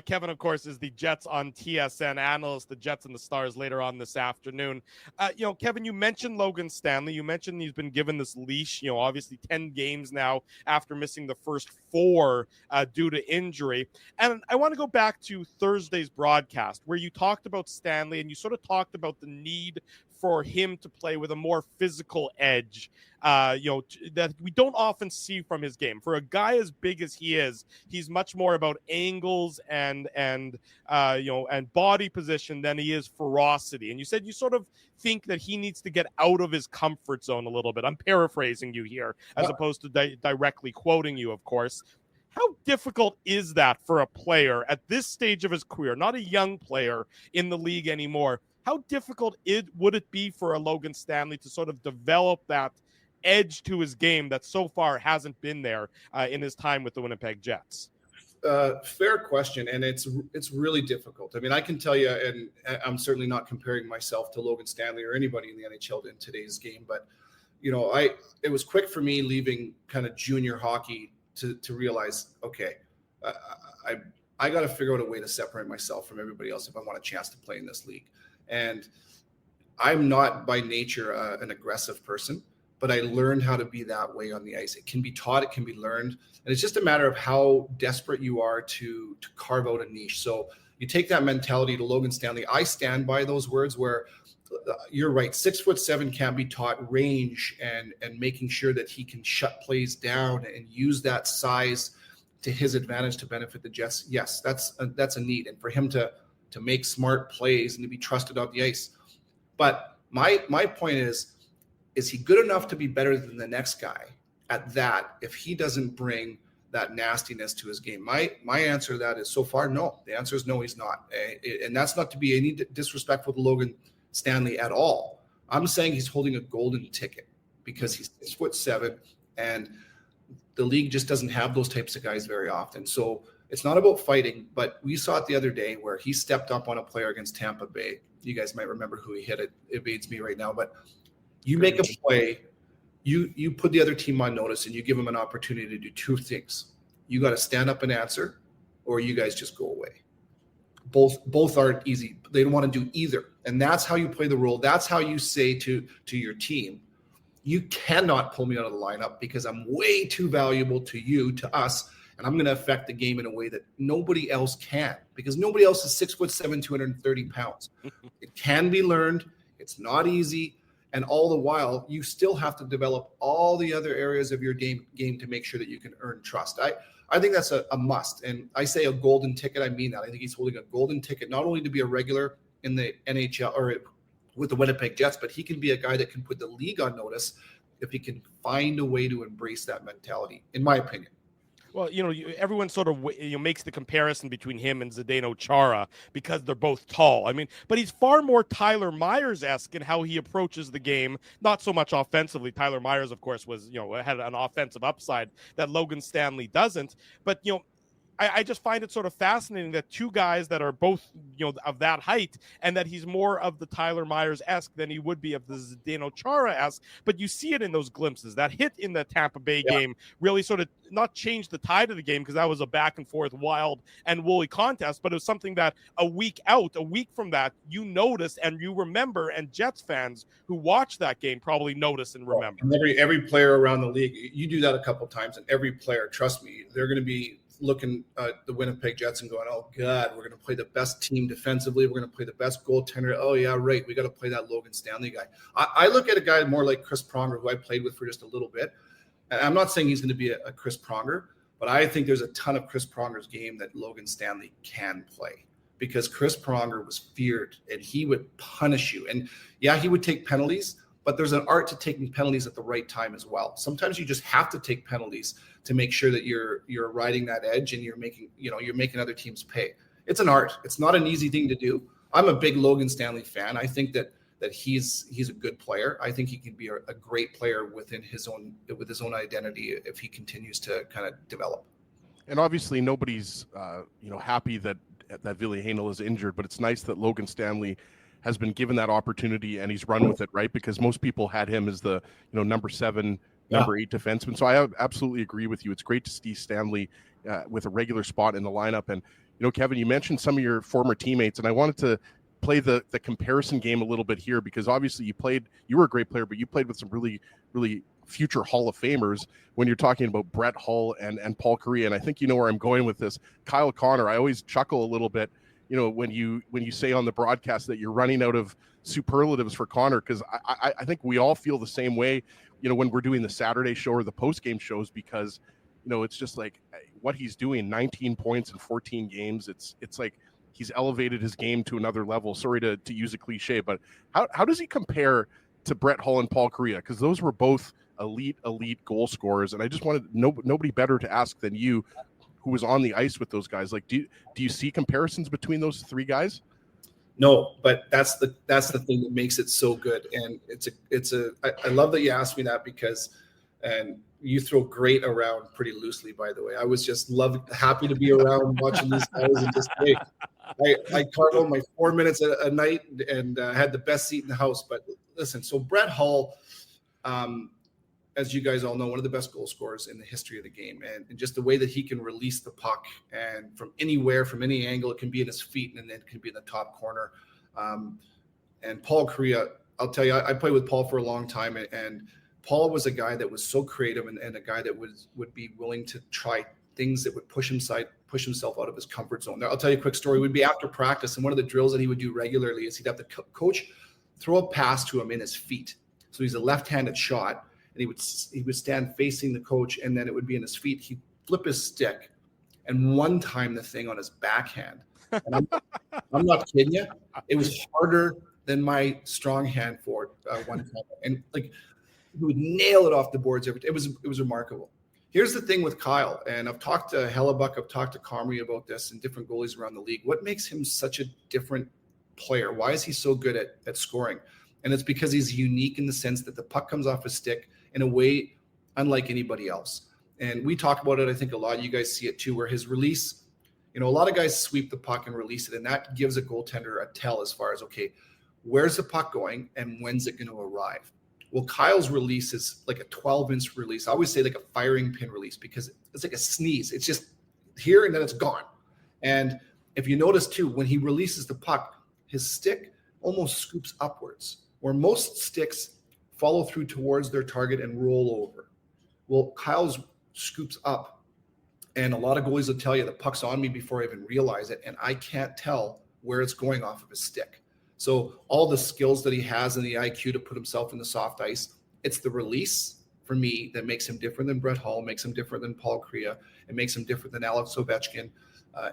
Kevin, of course, is the Jets on TSN analyst, the Jets and the Stars later on this afternoon. Kevin, you mentioned Logan Stanley. You mentioned he's been given this leash, obviously 10 games now after missing the first 4 due to injury. And I want to go back to Thursday's broadcast where you talked about Stanley, and you sort of talked about the need for him to play with a more physical edge, that we don't often see from his game. For a guy as big as he is, he's much more about angles and body position than he is ferocity. And you said you sort of think that he needs to get out of his comfort zone a little bit. I'm paraphrasing you here as opposed to directly quoting you, of course. How difficult is that for a player at this stage of his career, not a young player in the league anymore? How difficult would it be for a Logan Stanley to sort of develop that edge to his game that so far hasn't been there in his time with the Winnipeg Jets? Fair question, and it's really difficult. I can tell you, and I'm certainly not comparing myself to Logan Stanley or anybody in the NHL in today's game, but it was quick for me leaving kind of junior hockey to realize, okay, I got to figure out a way to separate myself from everybody else if I want a chance to play in this league. And I'm not by nature an aggressive person, but I learned how to be that way on the ice. It can be taught, it can be learned, and it's just a matter of how desperate you are to carve out a niche. So you take that mentality to Logan Stanley. I stand by those words where you're right. 6'7" can't be taught range and making sure that he can shut plays down and use that size to his advantage to benefit the Jets. Yes, that's a need. And for him to make smart plays and to be trusted on the ice. But my point is he good enough to be better than the next guy? at that if he doesn't bring that nastiness to his game? My answer to that is so far no. The answer is no, he's not. And that's not to be any disrespectful to Logan Stanley at all. I'm saying he's holding a golden ticket because he's 6'7", and the league just doesn't have those types of guys very often. So it's not about fighting, but we saw it the other day where he stepped up on a player against Tampa Bay. You guys might remember who he hit. It evades me right now, but you make a play, you put the other team on notice, and you give them an opportunity to do two things. You got to stand up and answer, or you guys just go away. Both aren't easy. They don't want to do either. And that's how you play the role. That's how you say to your team, you cannot pull me out of the lineup because I'm way too valuable to you, to us, and I'm going to affect the game in a way that nobody else can, because nobody else is 6'7", 230 pounds. It can be learned. It's not easy. And all the while, you still have to develop all the other areas of your game to make sure that you can earn trust. I think that's a must. And I say a golden ticket. I mean that. I think he's holding a golden ticket, not only to be a regular in the NHL or with the Winnipeg Jets, but he can be a guy that can put the league on notice if he can find a way to embrace that mentality, in my opinion. Well, everyone sort of makes the comparison between him and Zdeno Chara because they're both tall. I mean, but he's far more Tyler Myers-esque in how he approaches the game. Not so much offensively. Tyler Myers, of course, had an offensive upside that Logan Stanley doesn't. But I just find it sort of fascinating that two guys that are both, of that height, and that he's more of the Tyler Myers-esque than he would be of the Zdeno Chara-esque. But you see it in those glimpses. That hit in the Tampa Bay game really sort of not changed the tide of the game, because that was a back and forth, wild and woolly contest. But it was something that a week from that, you notice and you remember, and Jets fans who watch that game probably notice and remember. And every player around the league, you do that a couple of times, and every player, trust me, they're going to be looking at the Winnipeg Jets and going, oh God, we're going to play the best team defensively. We're going to play the best goaltender. Oh yeah, right. We got to play that Logan Stanley guy. I look at a guy more like Chris Pronger, who I played with for just a little bit. And I'm not saying he's going to be a Chris Pronger, but I think there's a ton of Chris Pronger's game that Logan Stanley can play, because Chris Pronger was feared and he would punish you. And yeah, he would take penalties, but there's an art to taking penalties at the right time as well. Sometimes you just have to take penalties to make sure that you're riding that edge and you're making other teams pay. It's an art. It's not an easy thing to do. I'm a big Logan Stanley fan. I think that he's a good player. I think he can be a great player with his own identity if he continues to kind of develop. And obviously nobody's happy that Ville Heinola is injured, but it's nice that Logan Stanley has been given that opportunity and he's run with it, right? Because most people had him as the number 7, number 8 defenseman. So I absolutely agree with you. It's great to see Stanley with a regular spot in the lineup. And Kevin, you mentioned some of your former teammates, and I wanted to play the comparison game a little bit here, because obviously you were a great player, but you played with some really, really future Hall of Famers when you're talking about Brett Hull and Paul Kariya. And I think you know where I'm going with this. Kyle Connor, I always chuckle a little bit, when you say on the broadcast that you're running out of superlatives for Connor, because I think we all feel the same way, when we're doing the Saturday show or the post-game shows, because, it's just like what he's doing, 19 points in 14 games. It's like he's elevated his game to another level. Sorry to use a cliche, but how does he compare to Brett Hull and Paul Kariya? Because those were both elite goal scorers. And I just wanted nobody better to ask than you, who was on the ice with those guys. Like, do you see comparisons between those three guys? No, but that's the thing that makes it so good. And I love that you asked me that, because, and you throw great around pretty loosely, by the way. I was just happy to be around watching these guys, and just I carved on my 4 minutes a night and had the best seat in the house. But listen, so Brett Hull, as you guys all know, one of the best goal scorers in the history of the game. And just the way that he can release the puck, and from anywhere, from any angle, it can be in his feet, and then it can be in the top corner. And Paul Kariya, I'll tell you, I played with Paul for a long time, and Paul was a guy that was so creative, and a guy that would be willing to try things that would push himself out of his comfort zone. Now, I'll tell you a quick story. We'd be after practice, and one of the drills that he would do regularly is he'd have the coach throw a pass to him in his feet. So he's a left-handed shot, and he would stand facing the coach, and then it would be in his feet. He'd flip his stick and one-time the thing on his backhand. And I'm not kidding you. It was harder than my strong hand for one time. And like, He would nail it off the boards every time. It was remarkable. Here's the thing with Kyle, and I've talked to Hellebuck, I've talked to Comrie about this and different goalies around the league. What makes him such a different player? Why is he so good at scoring? And it's because he's unique in the sense that the puck comes off his stick in a way unlike anybody else. And we talk about it, I think, a lot. You guys see it too, where his release, a lot of guys sweep the puck and release it, and that gives a goaltender a tell as far as, okay, where's the puck going and when's it going to arrive? Well, Kyle's release is like a 12-inch release. I always say like a firing pin release because it's like a sneeze. It's just here and then it's gone. And if you notice too, when he releases the puck, his stick almost scoops upwards, where most sticks follow through towards their target and roll over. Well, Kyle's scoops up, and a lot of goalies will tell you the puck's on me before I even realize it, and I can't tell where it's going off of his stick. So all the skills that he has and the IQ to put himself in the soft ice, it's the release for me that makes him different than Brett Hull, makes him different than Paul Kariya, and makes him different than Alex Ovechkin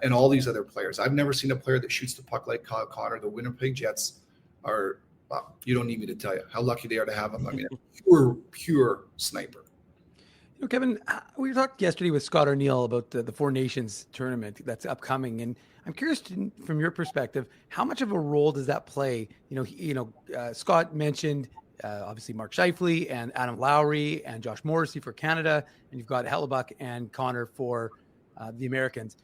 and all these other players. I've never seen a player that shoots the puck like Kyle Connor. The Winnipeg Jets are, well, you don't need me to tell you how lucky they are to have him. I mean, pure sniper. Kevin, we talked yesterday with Scott Arniel about the Four Nations tournament that's upcoming, and I'm curious from your perspective, how much of a role does that play? Scott mentioned obviously Mark Scheifele and Adam Lowry and Josh Morrissey for Canada, and you've got Hellebuck and Connor for the Americans.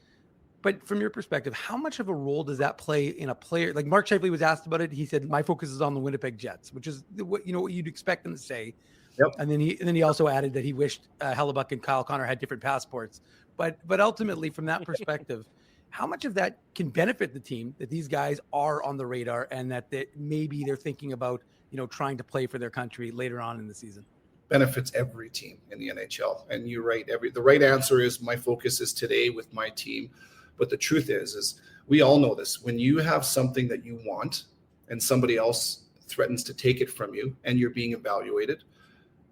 But from your perspective, how much of a role does that play in a player? Like Mark Scheifele was asked about it. He said, "My focus is on the Winnipeg Jets," which is what you'd expect him to say. Yep. And then he also added that he wished Hellebuck and Kyle Connor had different passports. But ultimately, from that perspective, how much of that can benefit the team that these guys are on the radar and that maybe they're thinking about trying to play for their country later on in the season? Benefits every team in the NHL. And you're right. The right answer is my focus is today with my team. But the truth is we all know this. When you have something that you want and somebody else threatens to take it from you and you're being evaluated,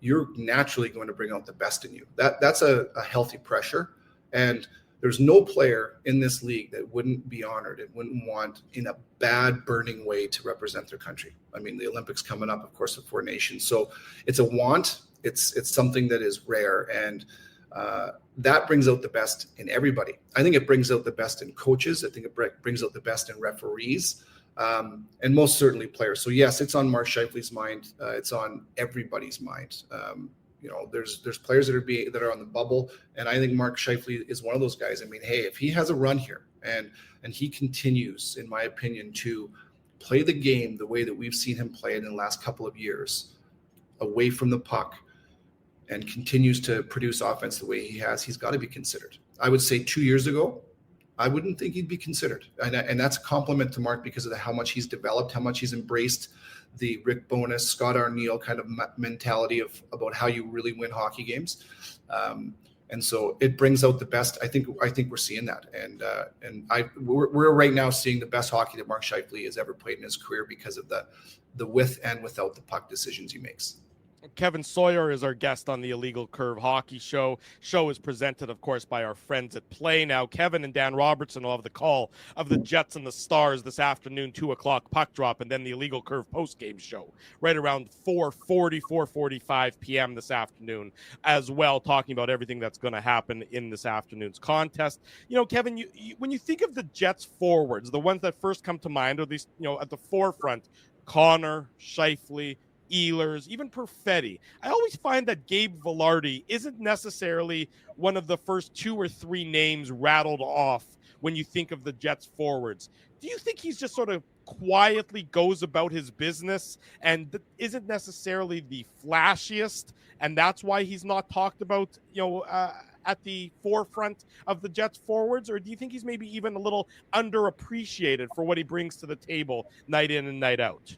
you're naturally going to bring out the best in you. That's a healthy pressure. And there's no player in this league that wouldn't be honored and wouldn't want in a bad, burning way to represent their country. I mean, the Olympics coming up, of course, the Four Nations. So it's a want. It's something that is rare. And that brings out the best in everybody. I think it brings out the best in coaches. I think it brings out the best in referees. And most certainly players. So yes, it's on Mark Scheifele's mind. It's on everybody's mind. There's players that are on the bubble, and I think Mark Scheifele is one of those guys. I mean, hey, if he has a run here and he continues, in my opinion, to play the game the way that we've seen him play it in the last couple of years, away from the puck, and continues to produce offense the way he has, he's got to be considered. I would say 2 years ago, I wouldn't think he'd be considered. And that's a compliment to Mark because of how much he's developed, how much he's embraced the Rick Bowness, Scott Arniel kind of mentality about how you really win hockey games. And so it brings out the best. I think we're seeing that. And we're right now seeing the best hockey that Mark Scheifele has ever played in his career because of the with and without the puck decisions he makes. Kevin Sawyer is our guest on the Illegal Curve Hockey Show. Show is presented, of course, by our friends at Play Now. Kevin and Dan Robertson will have the call of the Jets and the Stars this afternoon, 2 o'clock puck drop, and then the Illegal Curve postgame show right around 4:45 p.m. this afternoon as well, talking about everything that's going to happen in this afternoon's contest. Kevin, you when you think of the Jets forwards, the ones that first come to mind, or at least, at the forefront, Connor, Scheifele, Ehlers, even Perfetti. I always find that Gabe Vilardi isn't necessarily one of the first 2 or 3 names rattled off when you think of the Jets forwards. Do you think he's just sort of quietly goes about his business and isn't necessarily the flashiest, and that's why he's not talked about, at the forefront of the Jets forwards? Or do you think he's maybe even a little underappreciated for what he brings to the table night in and night out?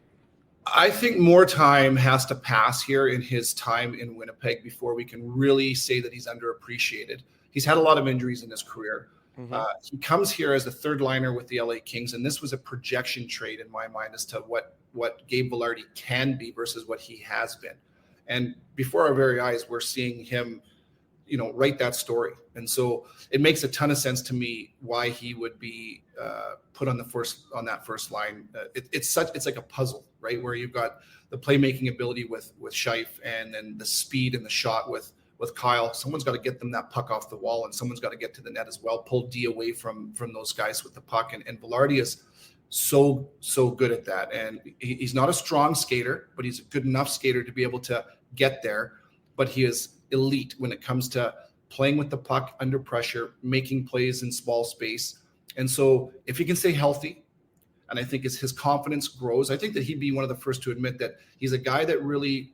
I think more time has to pass here in his time in Winnipeg before we can really say that he's underappreciated. He's had a lot of injuries in his career. Mm-hmm. He comes here as a third liner with the LA Kings, and this was a projection trade in my mind as to what Gabe Vilardi can be versus what he has been. And before our very eyes, we're seeing him, write that story. And so it makes a ton of sense to me why he would be put on that first line. It's like a puzzle, right? Where you've got the playmaking ability with Scheif, and then the speed and the shot with Kyle. Someone's got to get them that puck off the wall, and someone's got to get to the net as well, pull D away from those guys with the puck. And Vilardi is so good at that. And he's not a strong skater, but he's a good enough skater to be able to get there. But he is elite when it comes to playing with the puck under pressure, making plays in small space. And so if he can stay healthy, and I think as his confidence grows, I think that he'd be one of the first to admit that he's a guy that really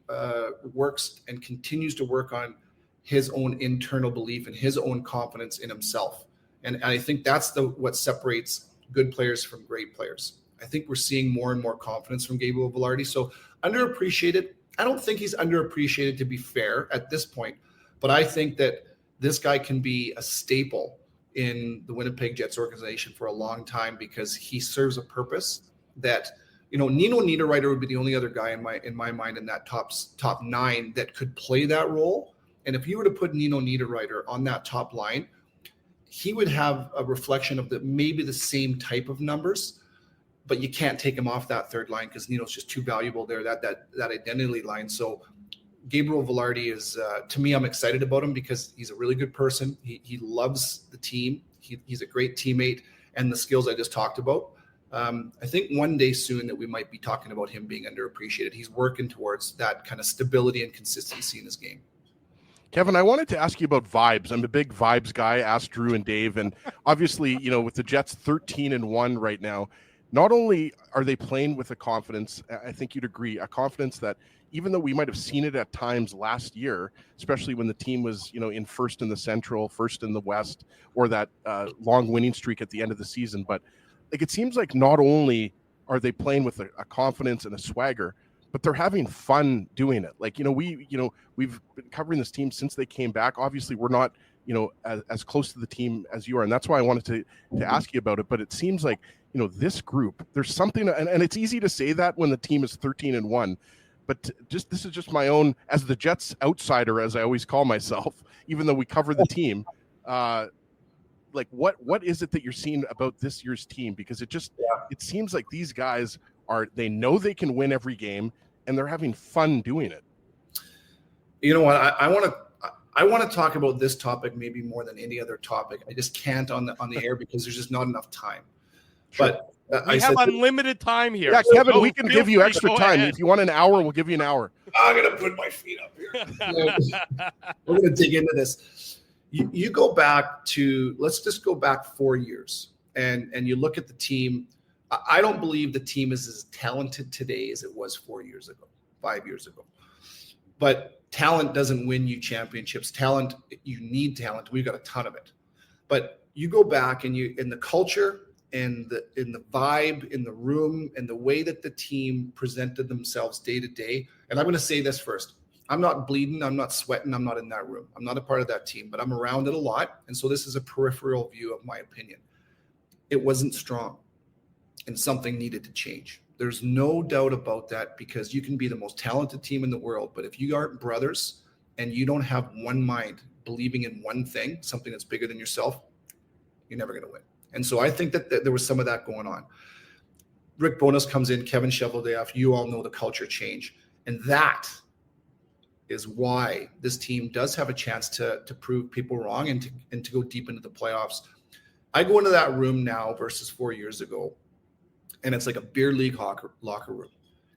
works and continues to work on his own internal belief and his own confidence in himself. And I think that's what separates good players from great players. I think we're seeing more and more confidence from Gabriel Vilardi. So underappreciated. I don't think he's underappreciated, to be fair, at this point. But I think that this guy can be a staple in the Winnipeg Jets organization for a long time, because he serves a purpose that, Nino Niederreiter would be the only other guy in my mind in that top 9 that could play that role. And if you were to put Nino Niederreiter on that top line, he would have a reflection of maybe the same type of numbers, but you can't take him off that third line because Nino's just too valuable there, that identity line. So Gabriel Vilardi is, to me, I'm excited about him because he's a really good person. He loves the team. He's a great teammate, and the skills I just talked about. I think one day soon that we might be talking about him being underappreciated. He's working towards that kind of stability and consistency in his game. Kevin, I wanted to ask you about vibes. I'm a big vibes guy. Ask Drew and Dave. And obviously, with the Jets 13-1 right now, not only are they playing with a confidence, I think you'd agree, a confidence that even though we might have seen it at times last year, especially when the team was, in first in the Central, first in the West, or that long winning streak at the end of the season. But it seems like not only are they playing with a confidence and a swagger, but they're having fun doing it. We've been covering this team since they came back. Obviously, we're not, as close to the team as you are. And that's why I wanted to ask you about it. But it seems like, this group, there's something, and it's easy to say that when the team is 13-1, but this is just my own, as the Jets outsider, as I always call myself, even though we cover the team, what is it that you're seeing about this year's team? Because it seems like these guys they know they can win every game, and they're having fun doing it. You know what? I want to talk about this topic maybe more than any other topic. I just can't on the air because there's just not enough time. Sure. But we have unlimited time here. Yeah, Kevin, we can give you extra time. If you want an hour, we'll give you an hour. I'm going to put my feet up here. We're going to dig into this. You go back to, let's just go back 4 years, and you look at the team. I don't believe the team is as talented today as it was 4 years ago, 5 years ago. But talent doesn't win you championships. Talent, you need talent. We've got a ton of it. But you go back and in the culture and in the vibe, in the room, and the way that the team presented themselves day to day. And I'm going to say this first. I'm not bleeding. I'm not sweating. I'm not in that room. I'm not a part of that team, but I'm around it a lot. And so this is a peripheral view of my opinion. It wasn't strong. And something needed to change. There's no doubt about that, because you can be the most talented team in the world, but if you aren't brothers and you don't have one mind believing in one thing, something that's bigger than yourself, you're never going to win. And so I think that there was some of that going on. Rick Bowness comes in, Kevin Cheveldayoff, you all know the culture change. And that is why this team does have a chance to prove people wrong and to go deep into the playoffs. I go into that room now versus 4 years ago, and it's like a beer league locker room.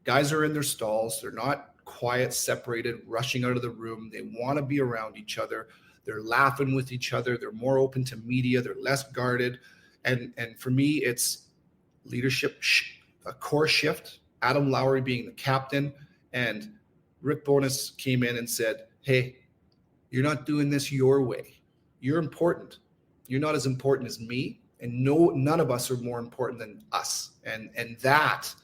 Guys are in their stalls. They're not quiet, separated, rushing out of the room. They want to be around each other. They're laughing with each other. They're more open to media. They're less guarded. And for me, it's leadership, a core shift. Adam Lowry being the captain. And Rick Bowness came in and said, hey, you're not doing this your way. You're important. You're not as important as me. And none of us are more important than us. And that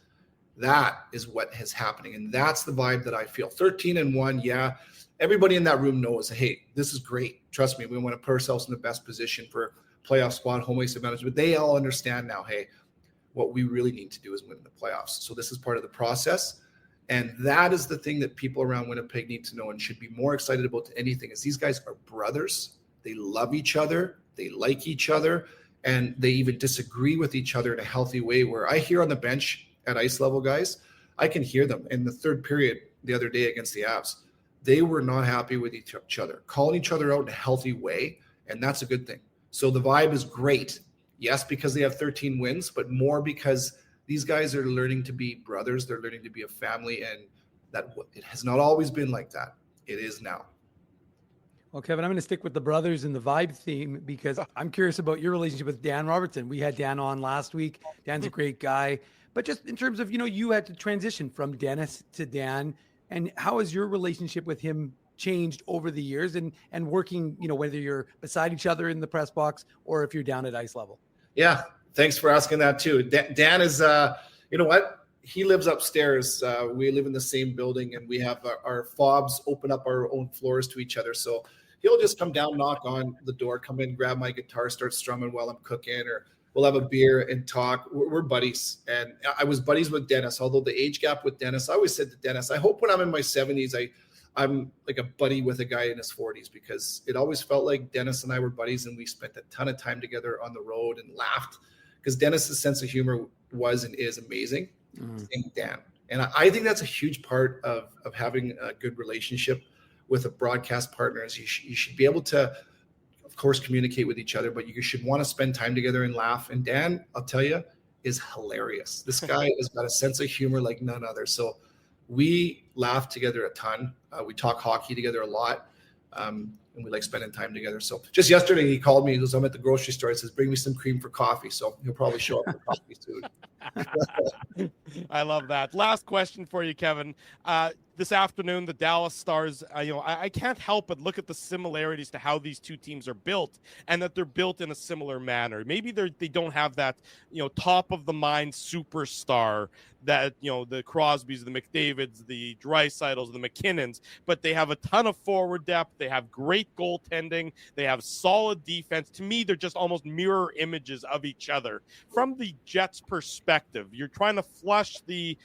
is what is happening. And that's the vibe that I feel. 13-1, yeah. Everybody in that room knows, hey, this is great. Trust me, we want to put ourselves in the best position for playoff spot, home ice advantage. But they all understand now, hey, what we really need to do is win the playoffs. So this is part of the process. And that is the thing that people around Winnipeg need to know and should be more excited about than anything, is these guys are brothers. They love each other. They like each other. And they even disagree with each other in a healthy way, where I hear on the bench at ice level, guys, I can hear them in the third period the other day against the Avs. They were not happy with each other, calling each other out in a healthy way, and that's a good thing. So the vibe is great. Yes, because they have 13 wins, but more because these guys are learning to be brothers. They're learning to be a family, and that it has not always been like that. It is now. Well, Kevin, I'm going to stick with the brothers and the vibe theme because I'm curious about your relationship with Dan Robertson. We had Dan on last week. Dan's a great guy, but just in terms of, you had to transition from Dennis to Dan, and how has your relationship with him changed over the years and working, whether you're beside each other in the press box or if you're down at ice level? Yeah. Thanks for asking that too. Dan is, you know what? He lives upstairs. We live in the same building, and we have our fobs open up our own floors to each other. So he'll just come down, knock on the door, come in, grab my guitar, start strumming while I'm cooking, or we'll have a beer and talk. We're buddies. And I was buddies with Dennis, although the age gap with Dennis, I always said to Dennis, I hope when I'm in my 70s, I'm like a buddy with a guy in his 40s, because it always felt like Dennis and I were buddies, and we spent a ton of time together on the road and laughed, because Dennis's sense of humor was and is amazing. Same Dan. And I think that's a huge part of having a good relationship with a broadcast partner. Is you should be able to, of course, communicate with each other, but you should want to spend time together and laugh. And Dan, I'll tell you, is hilarious. This guy has got a sense of humor like none other. So we laugh together a ton. We talk hockey together a lot. And we like spending time together. So just yesterday he called me. He goes, I'm at the grocery store. He says, bring me some cream for coffee. So he'll probably show up for coffee soon. I love that. Last question for you, Kevin. This afternoon, the Dallas Stars, I can't help but look at the similarities to how these two teams are built, and that they're built in a similar manner. Maybe they don't have that, top of the mind superstar that, the Crosbys, the McDavids, the Dreisaitl's, the McKinnons, but they have a ton of forward depth. They have great goaltending. They have solid defense. To me, they're just almost mirror images of each other. From the Jets' perspective, you're trying to flush the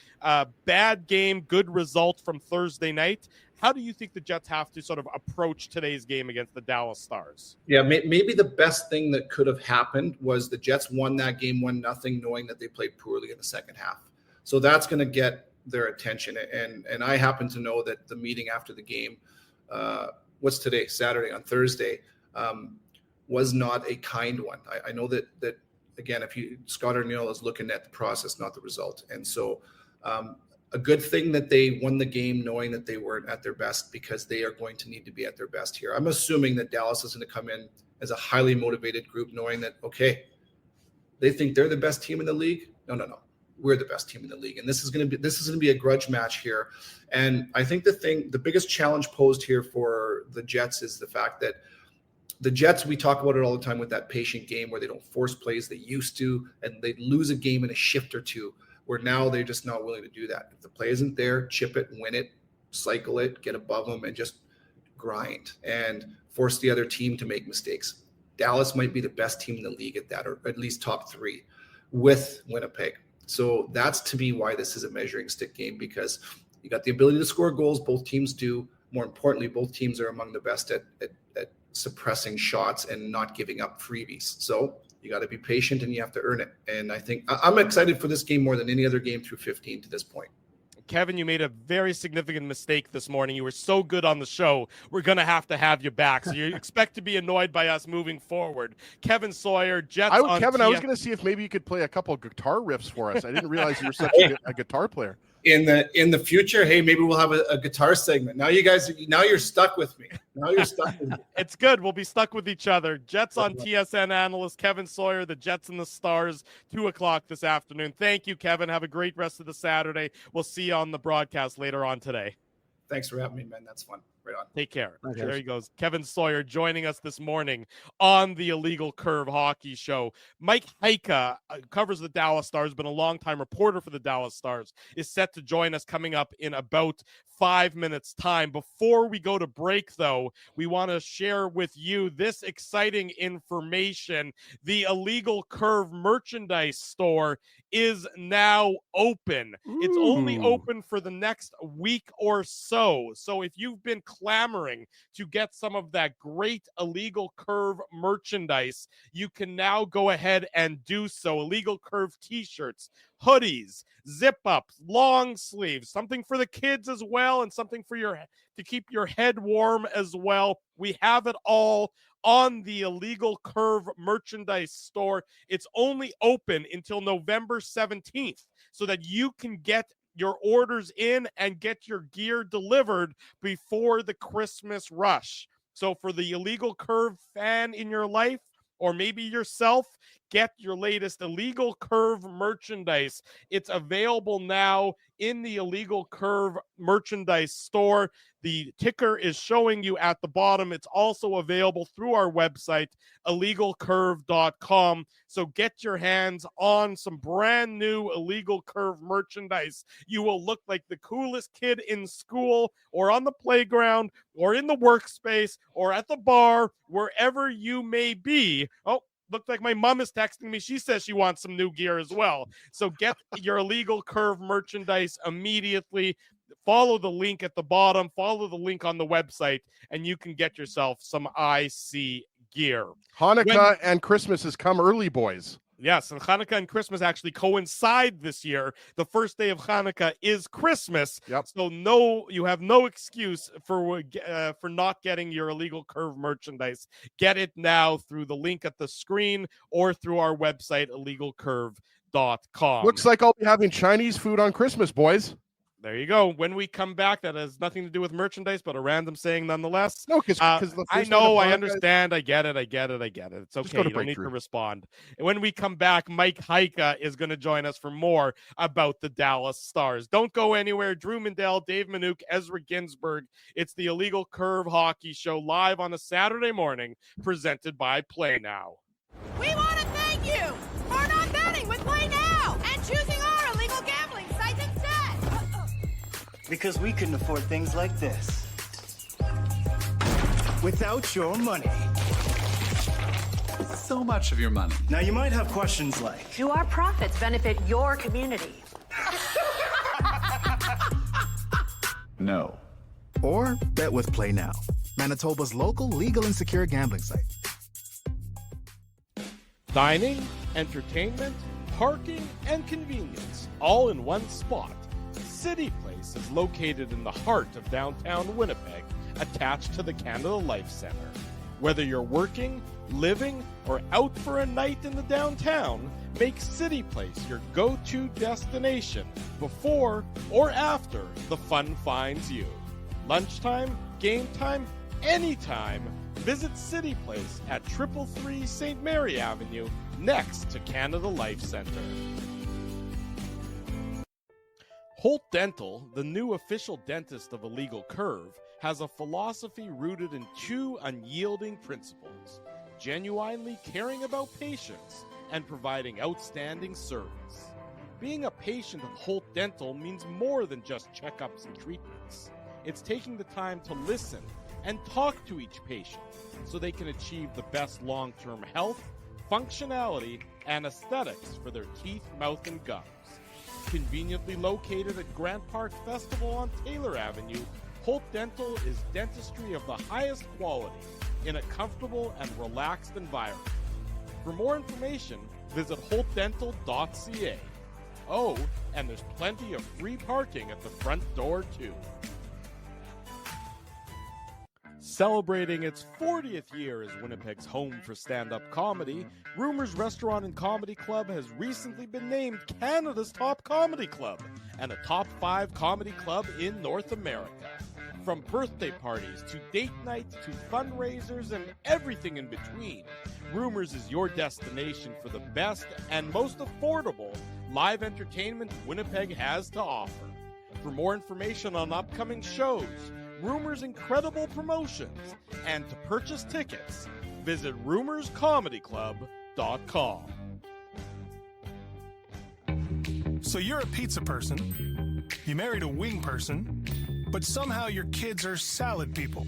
bad game, good result from Thursday night. How do you think the Jets have to sort of approach today's game against the Dallas Stars? Yeah, maybe the best thing that could have happened was the Jets won that game 1-0, knowing that they played poorly in the second half. So that's going to get their attention. And I happen to know that the meeting after the game, what's today, Saturday, on Thursday, was not a kind one. I know that again, Scott Arniel is looking at the process, not the result. And so a good thing that they won the game knowing that they weren't at their best, because they are going to need to be at their best here. I'm assuming that Dallas is going to come in as a highly motivated group, knowing that, okay, they think they're the best team in the league. No. We're the best team in the league. And this is going to be a grudge match here. And I think the biggest challenge posed here for the Jets is the fact that the Jets, we talk about it all the time with that patient game where they don't force plays they used to, and they lose a game in a shift or two, where now they're just not willing to do that. If the play isn't there, chip it, win it, cycle it, get above them, and just grind and force the other team to make mistakes. Dallas might be the best team in the league at that, or at least top 3 with Winnipeg. So that's, to me, why this is a measuring stick game, because you got the ability to score goals. Both teams do. More importantly, both teams are among the best at suppressing shots and not giving up freebies. So you got to be patient and you have to earn it. And I think I'm excited for this game more than any other game through 15 to this point. Kevin, you made a very significant mistake this morning. You were so good on the show. We're going to have you back. So you expect to be annoyed by us moving forward. Kevin Sawyer, Jets on Kevin, I was going to see if maybe you could play a couple of guitar riffs for us. I didn't realize you were such a guitar player. In the future, hey, maybe we'll have a guitar segment. Now you're stuck with me. It's good. We'll be stuck with each other. Jets on TSN analyst Kevin Sawyer, the Jets and the Stars, 2:00 this afternoon. Thank you, Kevin. Have a great rest of the Saturday. We'll see you on the broadcast later on today. Thanks for having me, man. That's fun. Right on. Take care. Okay. There he goes. Kevin Sawyer joining us this morning on the Illegal Curve Hockey Show. Mike Heika covers the Dallas Stars, been a longtime reporter for the Dallas Stars, is set to join us coming up in about 5 minutes time. Before we go to break, though, we want to share with you this exciting information. The Illegal Curve merchandise store is now open. It's only open for the next week or so. So if you've been clamoring to get some of that great Illegal Curve merchandise, you can now go ahead and do so. Illegal Curve t-shirts, hoodies, zip-ups, long sleeves, something for the kids as well, and something for to keep your head warm as well. We have it all on the Illegal Curve merchandise store. It's only open until November 17th so that you can get your orders in and get your gear delivered before the Christmas rush. So for the Illegal Curve fan in your life, or maybe yourself, get your latest Illegal Curve merchandise. It's available now in the Illegal Curve merchandise store. The ticker is showing you at the bottom. It's also available through our website, illegalcurve.com. So get your hands on some brand new Illegal Curve merchandise. You will look like the coolest kid in school or on the playground or in the workspace or at the bar, wherever you may be. Oh, looked like my mom is texting me. She says she wants some new gear as well. So get your Illegal Curve merchandise immediately. Follow the link at the bottom. Follow the link on the website, and you can get yourself some IC gear. Hanukkah and Christmas has come early, boys. Yes, and Hanukkah and Christmas actually coincide this year. The first day of Hanukkah is Christmas. Yep. So you have no excuse for not getting your Illegal Curve merchandise. Get it now through the link at the screen or through our website, illegalcurve.com. Looks like I'll be having Chinese food on Christmas, boys. There you go. When we come back, that has nothing to do with merchandise, but a random saying nonetheless. No, because I know, I understand. I get it. It's okay. You don't need to respond. And when we come back, Mike Heika is going to join us for more about the Dallas Stars. Don't go anywhere. Drew Mindell, Dave Minuk, Ezra Ginsburg. It's the Illegal Curve Hockey Show live on a Saturday morning, presented by Play Now. We want to thank you for not betting with Play Now and choosing our illegal gambling site instead. Because we couldn't afford things like this without your money. So much of your money. Now you might have questions like, do our profits benefit your community? No. Or bet with Play Now, Manitoba's local legal and secure gambling site. Dining, entertainment, parking, and convenience, all in one spot. City Place is located in the heart of downtown Winnipeg, attached to the Canada Life Centre. Whether you're working, living, or out for a night in the downtown, make City Place your go-to destination before or after the fun finds you. Lunchtime, game time, anytime, visit City Place at 333 St. Mary Avenue, next to Canada Life Centre. Holt Dental, the new official dentist of Illegal Curve, has a philosophy rooted in two unyielding principles: genuinely caring about patients and providing outstanding service. Being a patient of Holt Dental means more than just checkups and treatments. It's taking the time to listen and talk to each patient so they can achieve the best long-term health, functionality, and aesthetics for their teeth, mouth, and gums. Conveniently located at Grant Park Festival on Taylor Avenue, Holt Dental is dentistry of the highest quality in a comfortable and relaxed environment. For more information, visit holtdental.ca. Oh, and there's plenty of free parking at the front door, too. Celebrating its 40th year as Winnipeg's home for stand-up comedy, Rumors Restaurant and Comedy Club has recently been named Canada's top comedy club and a top 5 comedy club in North America. From birthday parties to date nights to fundraisers and everything in between, Rumors is your destination for the best and most affordable live entertainment Winnipeg has to offer. For more information on upcoming shows, Rumors' incredible promotions, and to purchase tickets, visit rumorscomedyclub.com. So you're a pizza person, you married a wing person, but somehow your kids are salad people.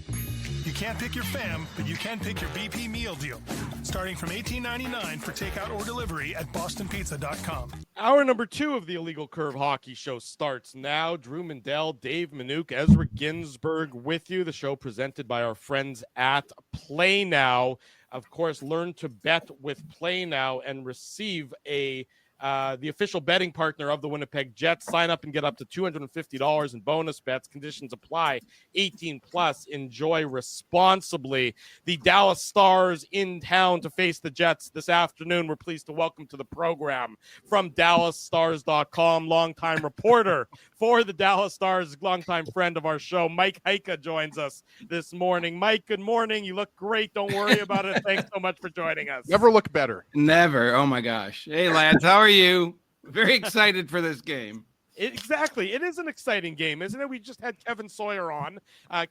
You can't pick your fam, but you can pick your BP meal deal, starting from $18.99 for takeout or delivery at bostonpizza.com. Hour number 2 of the Illegal Curve Hockey Show starts now. Drew Mindell, Dave Minuk, Ezra Ginsburg with you. The show presented by our friends at Play Now. Of course, learn to bet with Play Now and receive the official betting partner of the Winnipeg Jets. Sign up and get up to $250 in bonus bets. Conditions apply. 18 plus. Enjoy responsibly. The Dallas Stars in town to face the Jets this afternoon. We're pleased to welcome to the program from DallasStars.com, longtime reporter for the Dallas Stars, longtime friend of our show, Mike Heika joins us this morning. Mike, good morning. You look great. Don't worry about it. Thanks so much for joining us. Never look better. Never. Oh my gosh. Hey lads, how are you? Very excited for this game. Exactly. It is an exciting game, isn't it? We just had Kevin Sawyer on.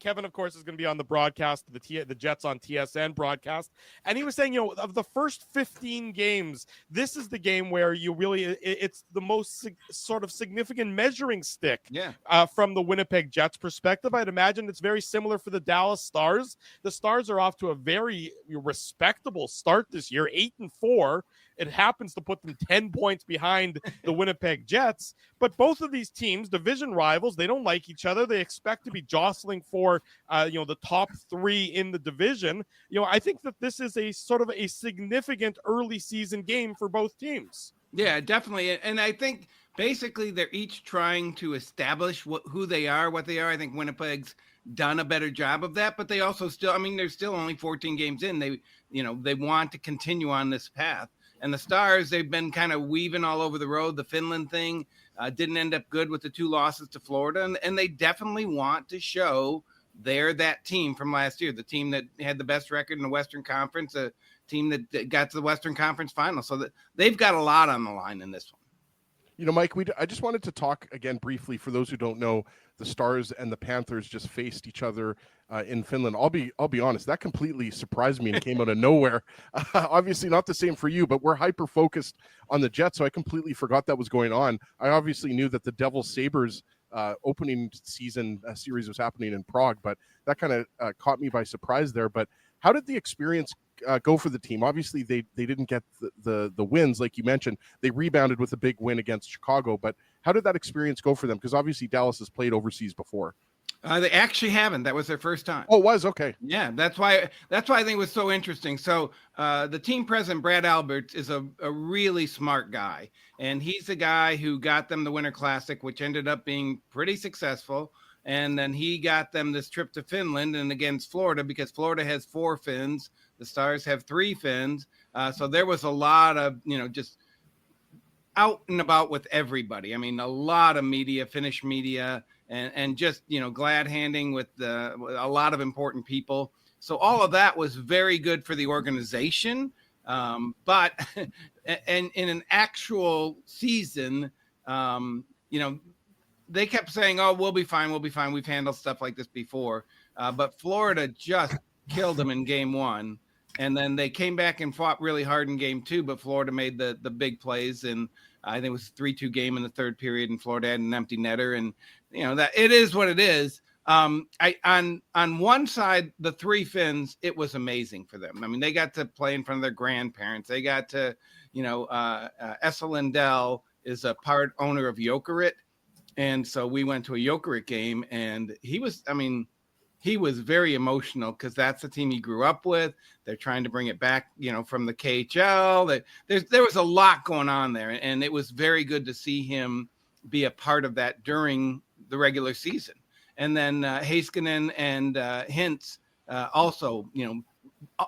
Kevin, of course, is going to be on the broadcast, the Jets on TSN broadcast. And he was saying, of the first 15 games, this is the game where it's the most sort of significant measuring stick from the Winnipeg Jets perspective. I'd imagine it's very similar for the Dallas Stars. The Stars are off to a very respectable start this year, 8-4. It happens to put them 10 points behind the Winnipeg Jets. But both of these teams, division rivals, they don't like each other. They expect to be jostling for, the top 3 in the division. I think that this is a sort of a significant early season game for both teams. Yeah, definitely. And I think basically they're each trying to establish who they are, what they are. I think Winnipeg's done a better job of that, but they also there's still only 14 games in. They want to continue on this path. And the Stars, they've been kind of weaving all over the road. The Finland thing didn't end up good with the 2 losses to Florida. And they definitely want to show they're that team from last year, the team that had the best record in the Western Conference, a team that got to the Western Conference final. So that they've got a lot on the line in this one. Mike, I just wanted to talk again briefly for those who don't know. The Stars and the Panthers just faced each other in Finland. I'll be honest, that completely surprised me and came out of nowhere. Obviously not the same for you, but we're hyper focused on the Jets, so I completely forgot that was going on. I obviously knew that the Devils Sabres opening season series was happening in Prague, but that kind of caught me by surprise there. But how did the experience go for the team? Obviously they didn't get the wins like you mentioned. They rebounded with a big win against Chicago, but how did that experience go for them? Because obviously Dallas has played overseas before. They actually haven't. That was their first time. Oh, it was? Okay. Yeah, that's why I think it was so interesting. So the team president, Brad Alberts, is a really smart guy. And he's the guy who got them the Winter Classic, which ended up being pretty successful. And then he got them this trip to Finland and against Florida, because Florida has 4 Finns. The Stars have 3 Finns. So there was a lot of, just out and about with everybody. I mean, a lot of media, Finnish media, and just, glad handing with a lot of important people. So all of that was very good for the organization. But and in an actual season, they kept saying, oh, we'll be fine. We've handled stuff like this before. But Florida just killed them in game 1. And then they came back and fought really hard in game 2, but Florida made the big plays. And I think it was a 3-2 game in the third period, and Florida had an empty netter. And, that it is what it is. On one side, the 3 Finns, it was amazing for them. I mean, they got to play in front of their grandparents. They got to, Esa Lindell is a part owner of Jokerit. And so we went to a Jokerit game, and he was very emotional because that's the team he grew up with. They're trying to bring it back, from the KHL. There was a lot going on there, and it was very good to see him be a part of that during the regular season. And then Heiskanen and Hintz also,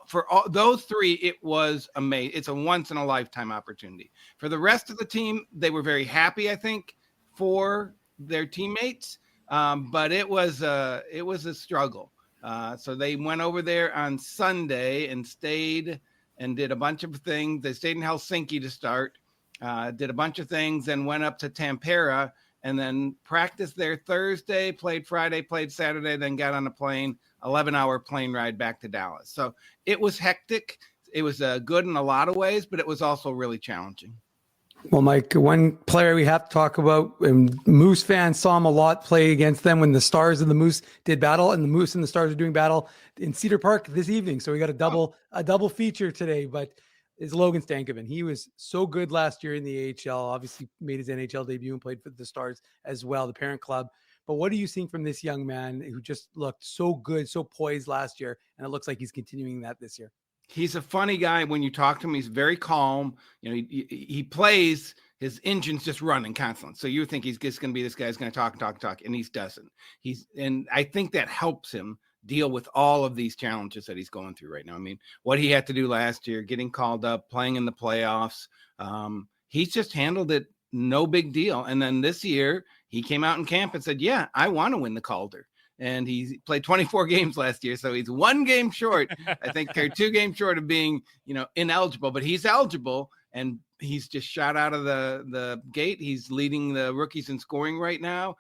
for all those 3, it was amazing. It's a once in a lifetime opportunity. For the rest of the team, they were very happy, I think, for their teammates. But it was a struggle. So they went over there on Sunday and stayed and did a bunch of things. They stayed in Helsinki to start, did a bunch of things, and went up to Tampere, and then practiced there Thursday, played Friday, played Saturday, then got on a plane, 11-hour plane ride back to Dallas. So it was hectic. It was good in a lot of ways, but it was also really challenging. Well, Mike, one player we have to talk about, and Moose fans saw him a lot play against them when the Stars and the Moose did battle, and the Moose and the Stars are doing battle in Cedar Park this evening. So we got a double feature today. But is Logan Stankoven. He was so good last year in the AHL, obviously made his NHL debut and played for the Stars as well, the parent club. But what are you seeing from this young man who just looked so good, so poised last year, and it looks like he's continuing that this year? He's a funny guy. When you talk to him, he's very calm. You know, he plays, his engine's just running constantly. So you think he's just going to be this guy's going to talk, and he doesn't. And I think that helps him deal with all of these challenges that he's going through right now. I mean, what he had to do last year, getting called up, playing in the playoffs, he's just handled it no big deal. And then this year he came out in camp and said, yeah, I want to win the Calder. And he played 24 games last year. So he's 1 game short. I think they're 2 games short of being, ineligible, but he's eligible, and he's just shot out of the gate. He's leading the rookies in scoring right now.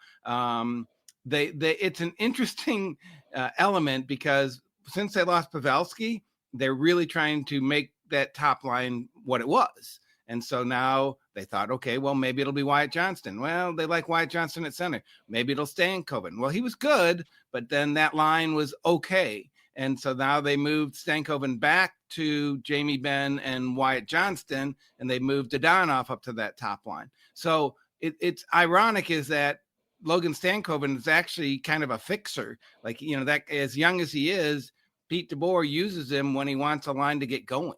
It's an interesting element, because since they lost Pavelski, they're really trying to make that top line what it was. And so now they thought, okay, well, maybe it'll be Wyatt Johnston. Well, they like Wyatt Johnston at center. Maybe it'll Stankoven. Well, he was good, but then that line was okay. And so now they moved Stankoven back to Jamie Benn and Wyatt Johnston, and they moved Dadonov up to that top line. So it's ironic is that Logan Stankoven is actually kind of a fixer. Like, that as young as he is, Pete DeBoer uses him when he wants a line to get going.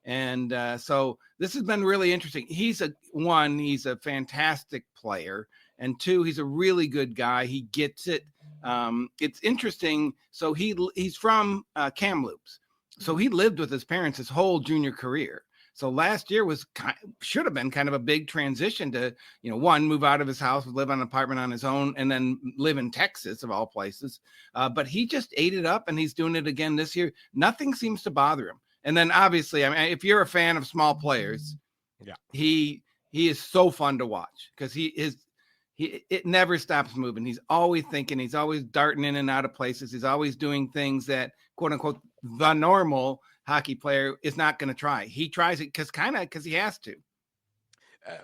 And so this has been really interesting. He's a fantastic player. And 2, he's a really good guy. He gets it. It's interesting. So he's from Kamloops. So he lived with his parents his whole junior career. So last year should have been kind of a big transition to, 1, move out of his house, live in an apartment on his own, and then live in Texas of all places. But he just ate it up, and he's doing it again this year. Nothing seems to bother him. And then obviously, I mean, if you're a fan of small players, yeah, he is so fun to watch, because it never stops moving. He's always thinking, he's always darting in and out of places. He's always doing things that, quote unquote, the normal hockey player is not going to try. He tries it because he has to.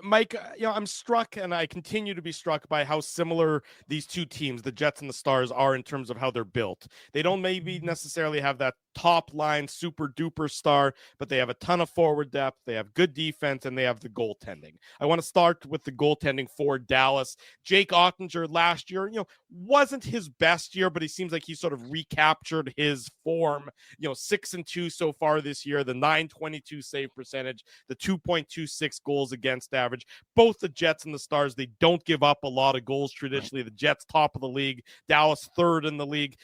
Mike, I'm struck, and I continue to be struck by how similar these two teams, the Jets and the Stars, are in terms of how they're built. They don't maybe necessarily have that top line super duper star, but they have a ton of forward depth. They have good defense, and they have the goaltending. I want to start with the goaltending for Dallas. Jake Oettinger last year, wasn't his best year, but he seems like he sort of recaptured his form. 6-2 so far this year, the .922 save percentage, the 2.26 goals against average. Both the Jets and the Stars, they don't give up a lot of goals traditionally. The Jets top of the league, Dallas third in the league.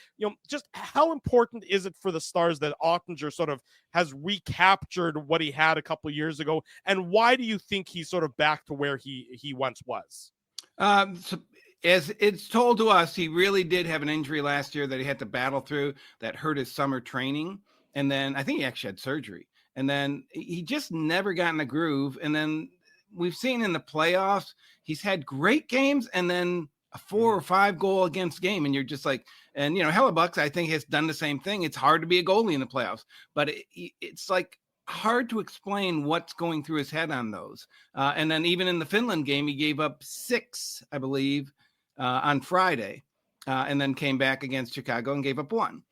Just how important is it for the Stars that Oettinger sort of has recaptured what he had a couple of years ago, and why do you think he's sort of back to where he once was? So as it's told to us, he really did have an injury last year that he had to battle through that hurt his summer training, and then I think he actually had surgery, and then he just never got in a groove. And then we've seen in the playoffs, he's had great games and then a 4 or 5 goal against game. And you're just like, and Hellebuck, I think, has done the same thing. It's hard to be a goalie in the playoffs, but it's like hard to explain what's going through his head on those. And then even in the Finland game, he gave up 6, I believe, on Friday, and then came back against Chicago and gave up 1.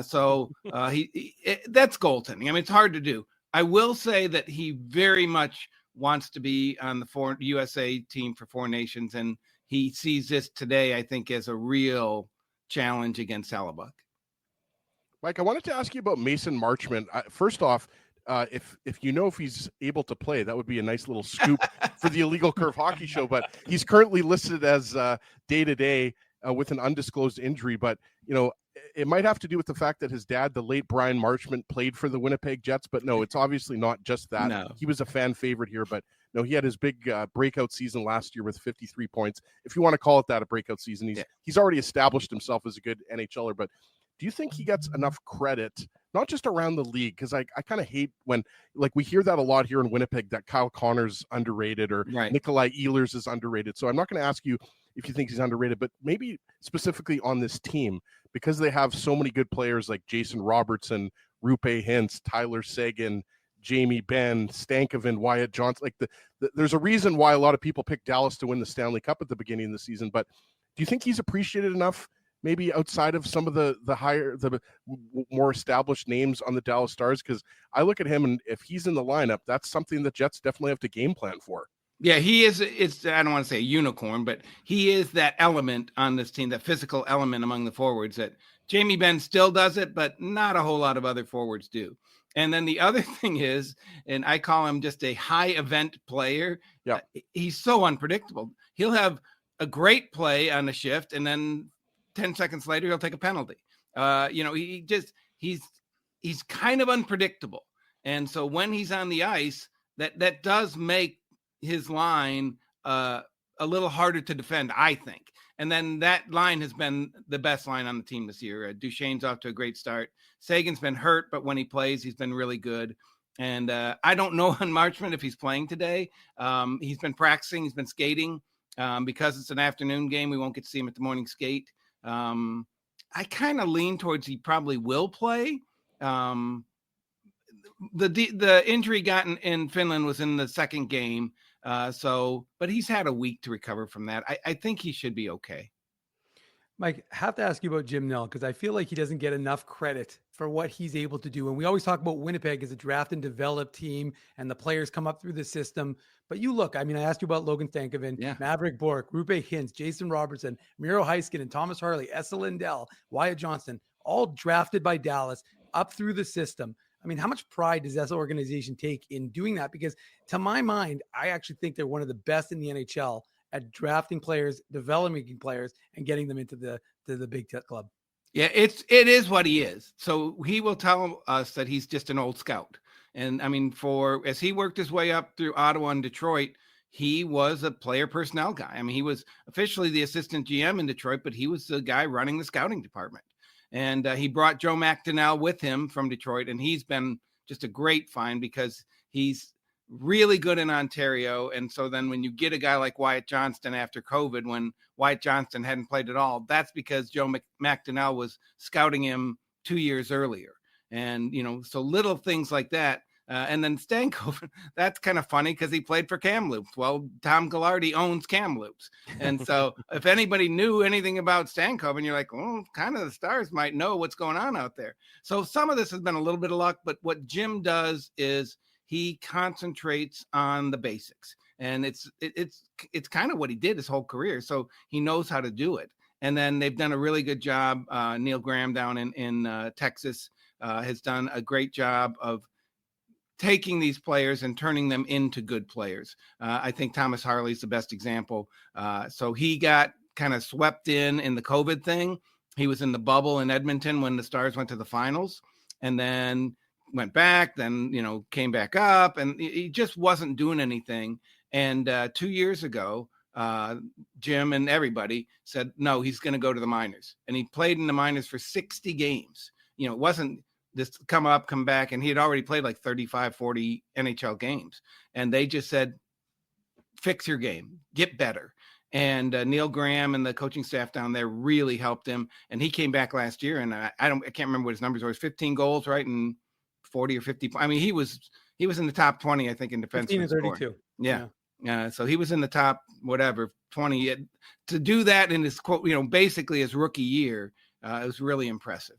So that's goaltending. I mean, it's hard to do. I will say that he very much wants to be on the USA team for 4 Nations, and he sees this today, I think, as a real challenge against Hellebuck. Mike, I wanted to ask you about Mason Marchment. First off, if he's able to play, that would be a nice little scoop for the Illegal Curve Hockey Show. But he's currently listed as day-to-day with an undisclosed injury. But, it might have to do with the fact that his dad, the late Brian Marchment, played for the Winnipeg Jets. But no, it's obviously not just that. No. He was a fan favorite here, but no, he had his big breakout season last year with 53 points. If you want to call it that, a breakout season, he's already established himself as a good NHLer. But do you think he gets enough credit, not just around the league? Because I kind of hate when, we hear that a lot here in Winnipeg, that Kyle Connor's underrated or Nikolai Ehlers is underrated. So I'm not going to ask you if you think he's underrated, but maybe specifically on this team, because they have so many good players like Jason Robertson, Roope Hintz, Tyler Seguin, Jamie Benn, Stankoven, Wyatt Johnston. There's a reason why a lot of people picked Dallas to win the Stanley Cup at the beginning of the season. But do you think he's appreciated enough maybe outside of some of the more established names on the Dallas Stars? Because I look at him, and if he's in the lineup, that's something the Jets definitely have to game plan for. Yeah, he is. I don't want to say a unicorn, but he is that element on this team, that physical element among the forwards that Jamie Benn still does it, but not a whole lot of other forwards do. And then the other thing is, and I call him just a high event player. Yeah, he's so unpredictable. He'll have a great play on the shift, and then 10 seconds later, he'll take a penalty. He's kind of unpredictable. And so when he's on the ice, that does make his line a little harder to defend, I think. And then that line has been the best line on the team this year. Duchesne's off to a great start. Sagan's been hurt, but when he plays, he's been really good. And I don't know on Marchment if he's playing today. He's been practicing. He's been skating. Because it's an afternoon game, we won't get to see him at the morning skate. I kind of lean towards he probably will play. The injury gotten in Finland was in the second game. But he's had a week to recover from that. I think he should be okay. Mike, I have to ask you about Jim Nill, because I feel like he doesn't get enough credit for what he's able to do. And we always talk about Winnipeg as a draft and develop team, and the players come up through the system. But you look, I mean, I asked you about Logan Stankoven, Maverick Bourque, Rupe Hintz, Jason Robertson, Miro Heiskanen, Thomas Harley, Esa Lindell, Wyatt Johnston, all drafted by Dallas up through the system. I mean, how much pride does this organization take in doing that? Because to my mind, I actually think they're one of the best in the NHL at drafting players, developing players, and getting them into the big club. Yeah, it is what he is. So he will tell us that he's just an old scout. And I mean, as he worked his way up through Ottawa and Detroit, he was a player personnel guy. I mean, he was officially the assistant GM in Detroit, but he was the guy running the scouting department. And he brought Joe McDonnell with him from Detroit, and he's been just a great find because he's really good in Ontario. And so then when you get a guy like Wyatt Johnston after COVID, when Wyatt Johnston hadn't played at all, that's because Joe McDonnell was scouting him 2 years earlier. And, so little things like that. And then Stankoven, that's kind of funny because he played for Kamloops. Well, Tom Ghilardi owns Kamloops. And so if anybody knew anything about Stankoven, you're like, well, kind of the Stars might know what's going on out there. So some of this has been a little bit of luck, but what Jim does is he concentrates on the basics. And it's kind of what he did his whole career. So he knows how to do it. And then they've done a really good job. Neil Graham down in Texas has done a great job of taking these players and turning them into good players. I think Thomas Harley's the best example. So he got kind of swept in the COVID thing. He was in the bubble in Edmonton when the Stars went to the finals, and then went back, then, came back up, and he just wasn't doing anything. And 2 years ago, Jim and everybody said, no, he's going to go to the minors. And he played in the minors for 60 games. It wasn't this come up, come back. And he had already played like 35, 40 NHL games. And they just said, fix your game, get better. And Neil Graham and the coaching staff down there really helped him. And he came back last year, and I can't remember what his numbers were. It was 15 goals, right? And 40 or 50. I mean, he was in the top 20, I think, in defense. 15 and 32. Yeah. So he was in the top, 20. To do that in his quote, basically his rookie year, it was really impressive.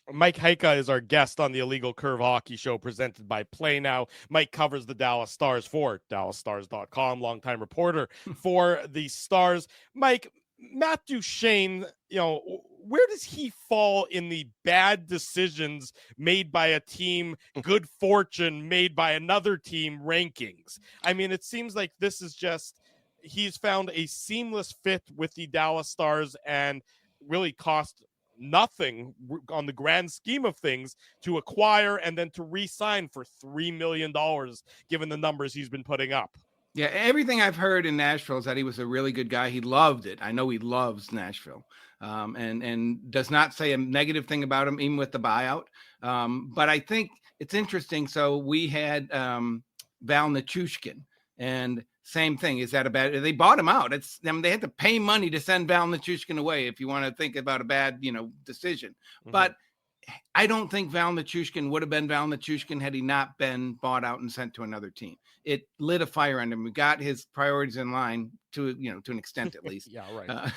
Mike Heika is our guest on the Illegal Curve Hockey Show presented by Play Now. Mike covers the Dallas Stars for DallasStars.com, longtime reporter for the Stars. Mike, Matt Duchene, where does he fall in the bad decisions made by a team, good fortune made by another team rankings? I mean, it seems like this is just, he's found a seamless fit with the Dallas Stars and really cost nothing on the grand scheme of things to acquire and then to re-sign for $3 million, given the numbers he's been putting up. Yeah, everything I've heard in Nashville is that he was a really good guy. He loved it. I know he loves Nashville, and does not say a negative thing about him, even with the buyout. But I think it's interesting. So we had Val Nichushkin, and same thing. Is that a bad? They bought him out. They had to pay money to send Val Nichushkin away. If you want to think about a bad, decision, but I don't think Val Nichushkin would have been Val Nichushkin had he not been bought out and sent to another team. It lit a fire under him. We got his priorities in line to an extent at least. Yeah, right.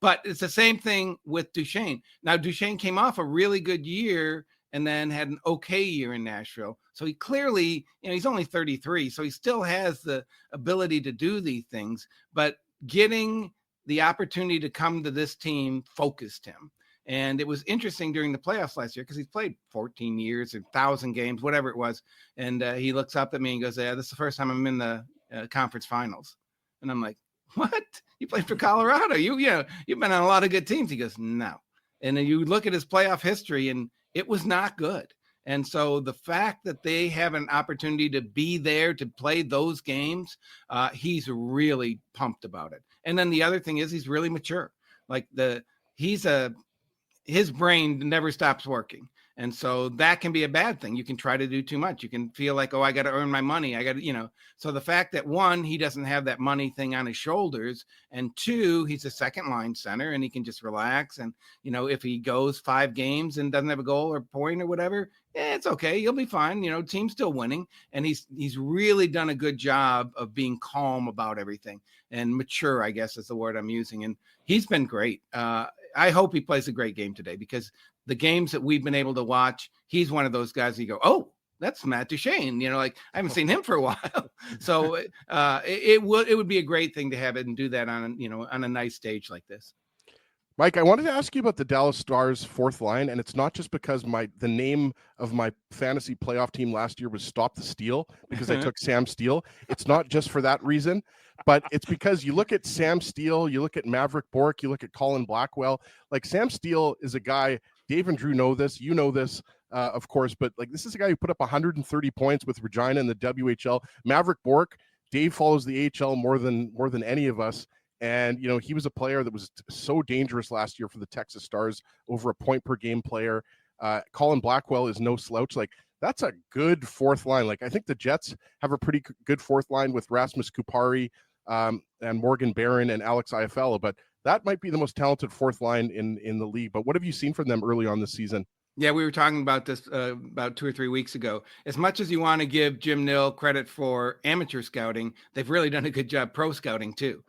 But it's the same thing with Duchesne. Now, Duchesne came off a really good year and then had an okay year in Nashville. So he clearly, he's only 33, so he still has the ability to do these things. But getting the opportunity to come to this team focused him. And it was interesting during the playoffs last year because he's played 14 years or 1,000 games, whatever it was. And he looks up at me and goes, "Yeah, this is the first time I'm in the conference finals." And I'm like, "What? You played for Colorado? You've been on a lot of good teams." He goes, "No." And then you look at his playoff history, and it was not good. And so the fact that they have an opportunity to be there to play those games, he's really pumped about it. And then the other thing is he's really mature. Like his brain never stops working. And so that can be a bad thing. You can try to do too much. You can feel like, oh, I got to earn my money. I got to, so the fact that one, he doesn't have that money thing on his shoulders. And two, he's a second line center and he can just relax. And, if he goes 5 games and doesn't have a goal or point or whatever, it's okay. He'll be fine. Team's still winning. And he's really done a good job of being calm about everything and mature, I guess is the word I'm using. And he's been great. I hope he plays a great game today because the games that we've been able to watch, he's one of those guys you go, "Oh, that's Matt Duchesne." I haven't seen him for a while. So it would be a great thing to have it and do that on a nice stage like this. Mike, I wanted to ask you about the Dallas Stars fourth line, and it's not just because the name of my fantasy playoff team last year was Stop the Steal because I took Sam Steele. It's not just for that reason, but it's because you look at Sam Steele, you look at Maverick Bourque, you look at Colin Blackwell. Like Sam Steele is a guy, Dave and Drew know this, of course, but this is a guy who put up 130 points with Regina in the WHL. Maverick Bourque, Dave follows the AHL more than any of us. And, he was a player that was so dangerous last year for the Texas Stars, over a point per game player. Colin Blackwell is no slouch. That's a good fourth line. I think the Jets have a pretty good fourth line with Rasmus Kupari and Morgan Barron and Alex Iafallo, but that might be the most talented fourth line in the league. But what have you seen from them early on this season? Yeah, we were talking about this about 2 or 3 weeks ago. As much as you want to give Jim Nill credit for amateur scouting, they've really done a good job pro scouting too.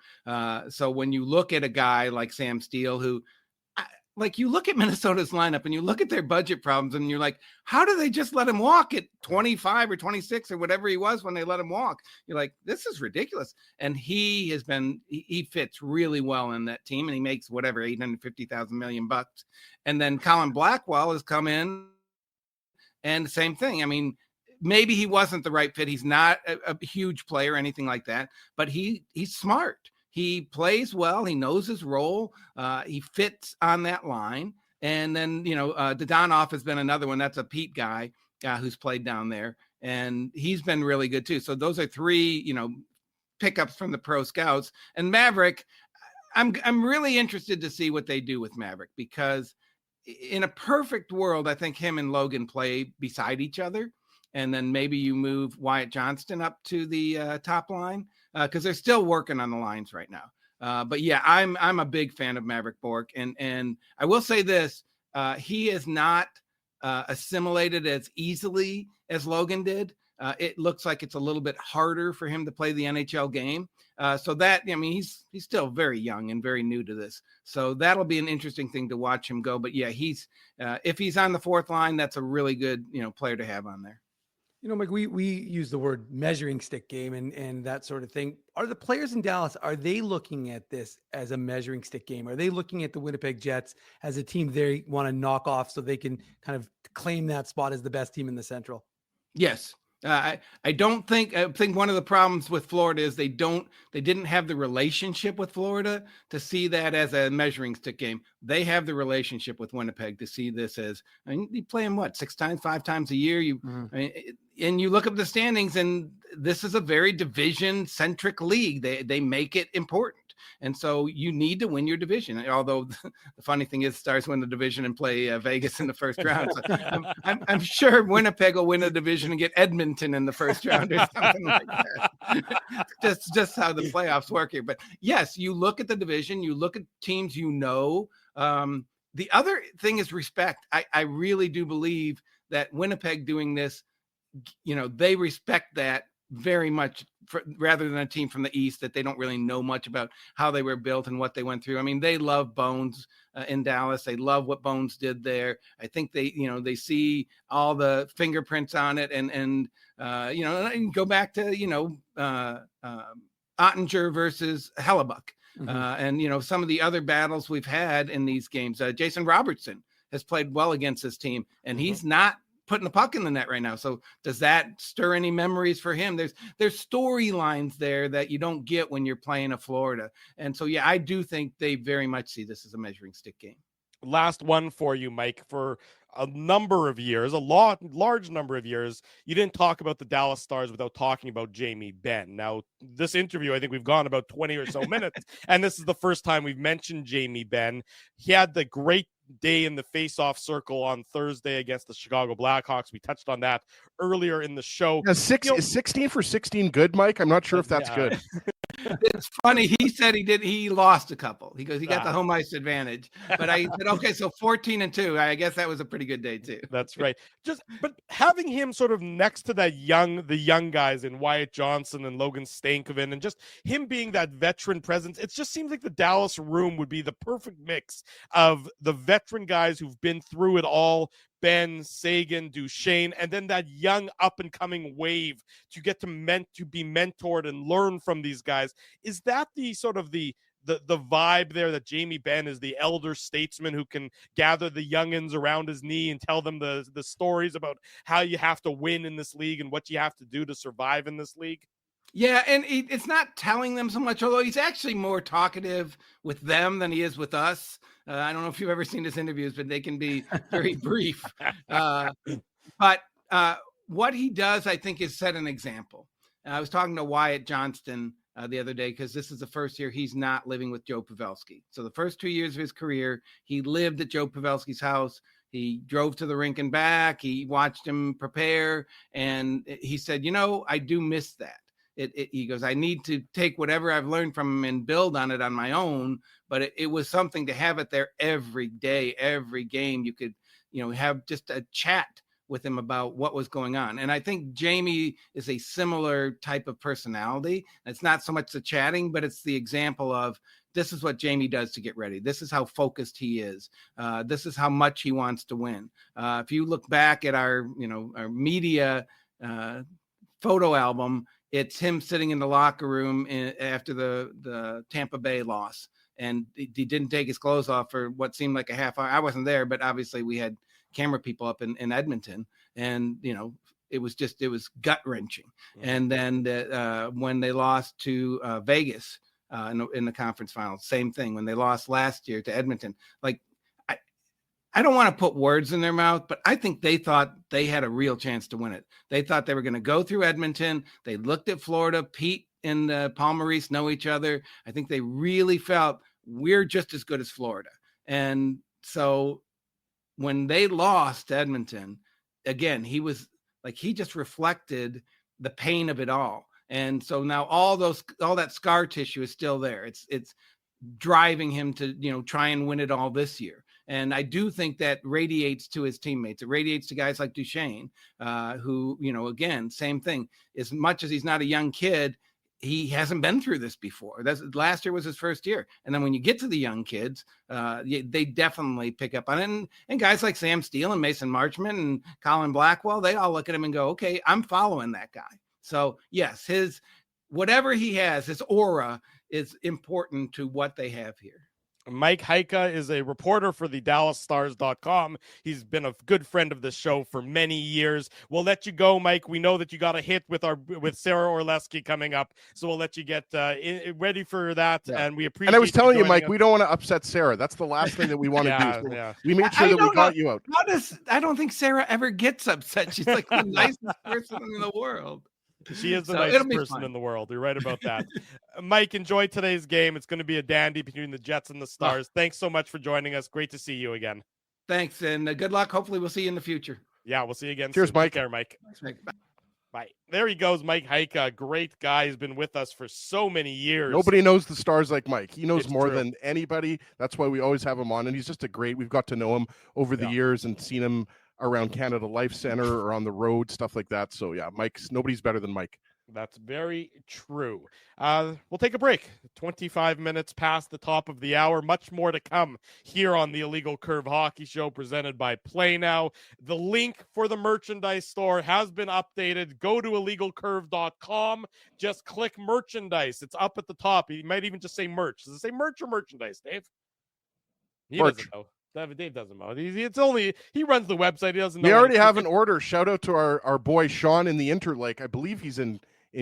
So when you look at a guy like Sam Steele, who you look at Minnesota's lineup and you look at their budget problems and you're like, how do they just let him walk at 25 or 26 or whatever he was when they let him walk? You're like, this is ridiculous. And he fits really well in that team and he makes whatever, $850,000 million bucks. And then Colin Blackwell has come in and the same thing. I mean, maybe he wasn't the right fit. He's not a huge player or anything like that, but he's smart. He plays well. He knows his role. He fits on that line. And then, Dodonov has been another one. That's a Pete guy who's played down there. And he's been really good too. So those are 3, pickups from the pro scouts. And Maverick, I'm really interested to see what they do with Maverick because in a perfect world, I think him and Logan play beside each other. And then maybe you move Wyatt Johnston up to the top line because they're still working on the lines right now. But yeah, I'm a big fan of Maverick Bourque. And I will say this, he is not assimilated as easily as Logan did. It looks like it's a little bit harder for him to play the NHL game. So that, he's still very young and very new to this. So that'll be an interesting thing to watch him go. But yeah, if he's on the fourth line, that's a really good, player to have on there. Mike, we use the word measuring stick game and that sort of thing. Are the players in Dallas, are they looking at this as a measuring stick game? Are they looking at the Winnipeg Jets as a team they want to knock off so they can kind of claim that spot as the best team in the Central? Yes. I think one of the problems with Florida is they didn't have the relationship with Florida to see that as a measuring stick game. They have the relationship with Winnipeg to see this as, you play them 6 times, 5 times a year. And you look up the standings and this is a very division centric league. They make it important. And so you need to win your division. Although the funny thing is Stars win the division and play Vegas in the first round. So I'm sure Winnipeg will win a division and get Edmonton in the first round or something like that. just how the playoffs work here. But yes, you look at the division, you look at teams, the other thing is respect. I really do believe that Winnipeg doing this, they respect that very much rather than a team from the East that they don't really know much about how they were built and what they went through. I mean, they love Bones in Dallas. They love what Bones did there. I think they see all the fingerprints on it and go back to, Ottinger versus Hellebuck. And some of the other battles we've had in these games. Jason Robertson has played well against this team, and he's not putting the puck in the net right now. So does that stir any memories for him? There's storylines there that you don't get when you're playing a Florida. And so, yeah, I do think they very much see this as a measuring stick game. Last one for you, Mike. For a number of years, large number of years, you didn't talk about the Dallas Stars without talking about Jamie Benn. Now, this interview, I think we've gone about 20 or so minutes, and this is the first time we've mentioned Jamie Benn. He had the great day in the face-off circle on Thursday against the Chicago Blackhawks. We touched on that earlier in the show. Is 16 for 16 good, Mike? I'm not sure if that's good. It's funny. He said he lost a couple. He goes, he got the home ice advantage. But I said, okay, so 14-2. I guess that was a pretty good day too. That's right. But having him sort of next to the young guys in Wyatt Johnson and Logan Stankoven, and just him being that veteran presence, it just seems like the Dallas room would be the perfect mix of the veteran guys who've been through it all, Ben, Sagan, Duchesne, and then that young up-and-coming wave to get to be mentored and learn from these guys. Is that the sort of the vibe there, that Jamie Benn is the elder statesman who can gather the youngins around his knee and tell them the stories about how you have to win in this league and what you have to do to survive in this league? Yeah, and it's not telling them so much, although he's actually more talkative with them than he is with us. I don't know if you've ever seen his interviews, but they can be very brief. But what he does, I think, is set an example. I was talking to Wyatt Johnston the other day, because this is the first year he's not living with Joe Pavelski. So the first 2 years of his career, he lived at Joe Pavelski's house. He drove to the rink and back. He watched him prepare. And he said, I do miss that. He goes, I need to take whatever I've learned from him and build on it on my own. But it was something to have it there every day, every game. You could, have just a chat with him about what was going on. And I think Jamie is a similar type of personality. It's not so much the chatting, but it's the example of, this is what Jamie does to get ready. This is how focused he is. This is how much he wants to win. If you look back at our media photo album, it's him sitting in the locker room after the Tampa Bay loss. And he didn't take his clothes off for what seemed like a half hour. I wasn't there, but obviously we had camera people up in Edmonton. And, it was gut wrenching. Mm-hmm. And then when they lost to Vegas in the conference finals, same thing. When they lost last year to Edmonton, I don't want to put words in their mouth, but I think they thought they had a real chance to win it. They thought they were going to go through Edmonton. They looked at Florida. Pete and Paul Maurice know each other. I think they really felt we're just as good as Florida. And so when they lost to Edmonton, again, he just reflected the pain of it all. And so now all that scar tissue is still there. It's driving him to, try and win it all this year. And I do think that radiates to his teammates. It radiates to guys like Duchesne, who, again, same thing. As much as he's not a young kid, he hasn't been through this before. Last year was his first year. And then when you get to the young kids, they definitely pick up on it. And guys like Sam Steele and Mason Marchment and Colin Blackwell, they all look at him and go, okay, I'm following that guy. So yes, whatever he has, his aura is important to what they have here. Mike Heika is a reporter for the DallasStars.com. He's been a good friend of the show for many years. We'll let you go, Mike. We know that you got a hit with Sarah Orlesky coming up, so we'll let you get ready for that. Yeah. And we appreciate. And I was telling you, Mike, us. We don't want to upset Sarah. That's the last thing that we want to do. Yeah. We made sure that we got you out. I don't think Sarah ever gets upset. She's like the nicest person in the world. She is the nicest person in the world. You're right about that. Mike, enjoy today's game. It's going to be a dandy between the Jets and the Stars. Thanks so much for joining us. Great to see you again. Thanks, and good luck. Hopefully we'll see you in the future. Yeah, we'll see you again. Cheers, soon. Mike. Take care, Mike. Thanks, Mike. Bye. Bye. There he goes, Mike Heika. Great guy. He's been with us for so many years. Nobody knows the Stars like Mike. He knows It's more true. than anybody. That's why we always have him on. And he's just we've got to know him over the years and seen him around Canada Life Center or on the road, stuff like that. So yeah, nobody's better than Mike. That's very true. We'll take a break. 25 minutes past the top of the hour. Much more to come here on the Illegal Curve Hockey Show presented by Play Now. The link for the merchandise store has been updated. Go to illegalcurve.com. Just click merchandise. It's up at the top. You might even just say merch. Does it say merch or merchandise, Dave? He Merch. doesn't know. Dave doesn't know. He runs the website. He doesn't know. We already have an order. Shout out to our boy Sean in the Interlake. I believe he's in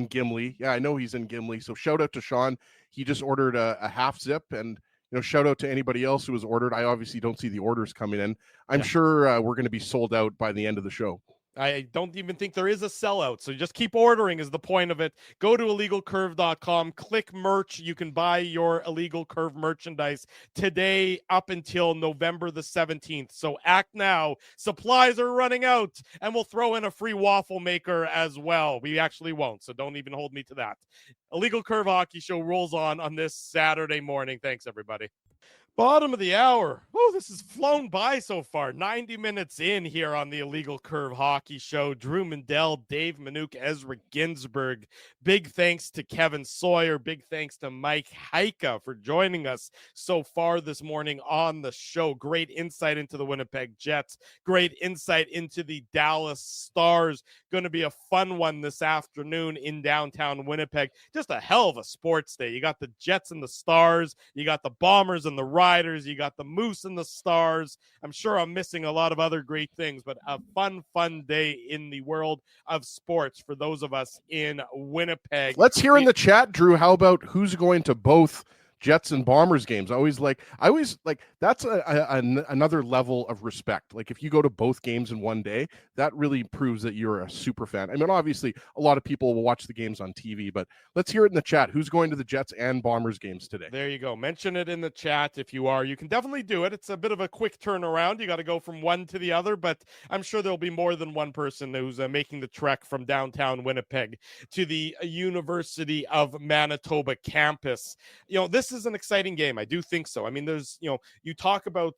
Gimli. Yeah, I know he's in Gimli. So shout out to Sean. He just ordered a half zip, and shout out to anybody else who has ordered. I obviously don't see the orders coming in. I'm sure we're going to be sold out by the end of the show. I don't even think there is a sellout. So just keep ordering is the point of it. Go to illegalcurve.com, click merch. You can buy your Illegal Curve merchandise today up until November the 17th. So act now. Supplies are running out, and we'll throw in a free waffle maker as well. We actually won't, so don't even hold me to that. Illegal Curve Hockey Show rolls on this Saturday morning. Thanks, everybody. Bottom of the hour. Oh, this has flown by so far. 90 minutes in here on the Illegal Curve Hockey Show. Drew Mandel, Dave Minuk, Ezra Ginsburg. Big thanks to Kevin Sawyer. Big thanks to Mike Heika for joining us so far this morning on the show. Great insight into the Winnipeg Jets. Great insight into the Dallas Stars. Going to be a fun one this afternoon in downtown Winnipeg. Just a hell of a sports day. You got the Jets and the Stars. You got the Bombers and the Riders, you got the Moose and the Stars. I'm sure I'm missing a lot of other great things, but a fun day in the world of sports for those of us in Winnipeg. Let's hear in the chat, Drew, how about who's going to both Jets and Bombers games? I always like that's another level of respect. Like if you go to both games in one day, that really proves that you're a super fan. I mean, obviously a lot of people will watch the games on TV, but let's hear it in the chat. Who's going to the Jets and Bombers games today? There you go. Mention it in the chat if you are. You can definitely do it. It's a bit of a quick turnaround. You got to go from one to the other, but I'm sure there'll be more than one person who's making the trek from downtown Winnipeg to the University of Manitoba campus. This is an exciting game. I do think so. I mean, there's, you talk about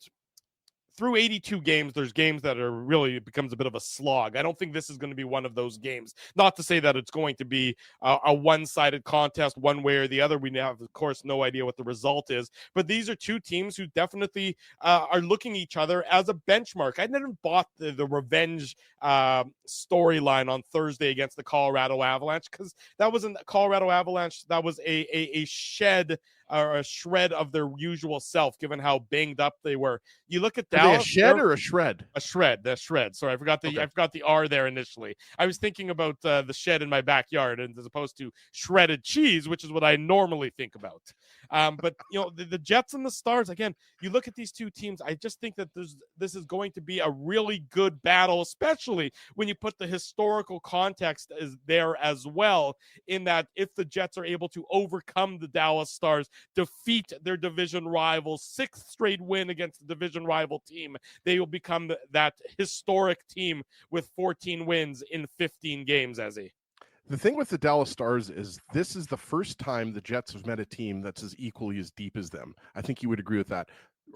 through 82 games, there's games that are really, it becomes a bit of a slog. I don't think this is going to be one of those games. Not to say that it's going to be a one-sided contest one way or the other. We have, of course, no idea what the result is. But these are two teams who definitely are looking at each other as a benchmark. I never bought the revenge storyline on Thursday against the Colorado Avalanche because that wasn't Colorado Avalanche. That was a shed or a shred of their usual self, given how banged up they were. You look at Dallas. A shed or a shred? A shred. The shred. Sorry, I forgot the R there initially. I was thinking about the shed in my backyard, and as opposed to shredded cheese, which is what I normally think about. But the Jets and the Stars, again, you look at these two teams. I just think that this is going to be a really good battle, especially when you put the historical context is there as well. In that, if the Jets are able to overcome the Dallas Stars, defeat their division rivals, sixth straight win against the division rival team, they will become that historic team with 14 wins in 15 games, Ezzy. The thing with the Dallas Stars is this is the first time the Jets have met a team that's as equally as deep as them. I think you would agree with that.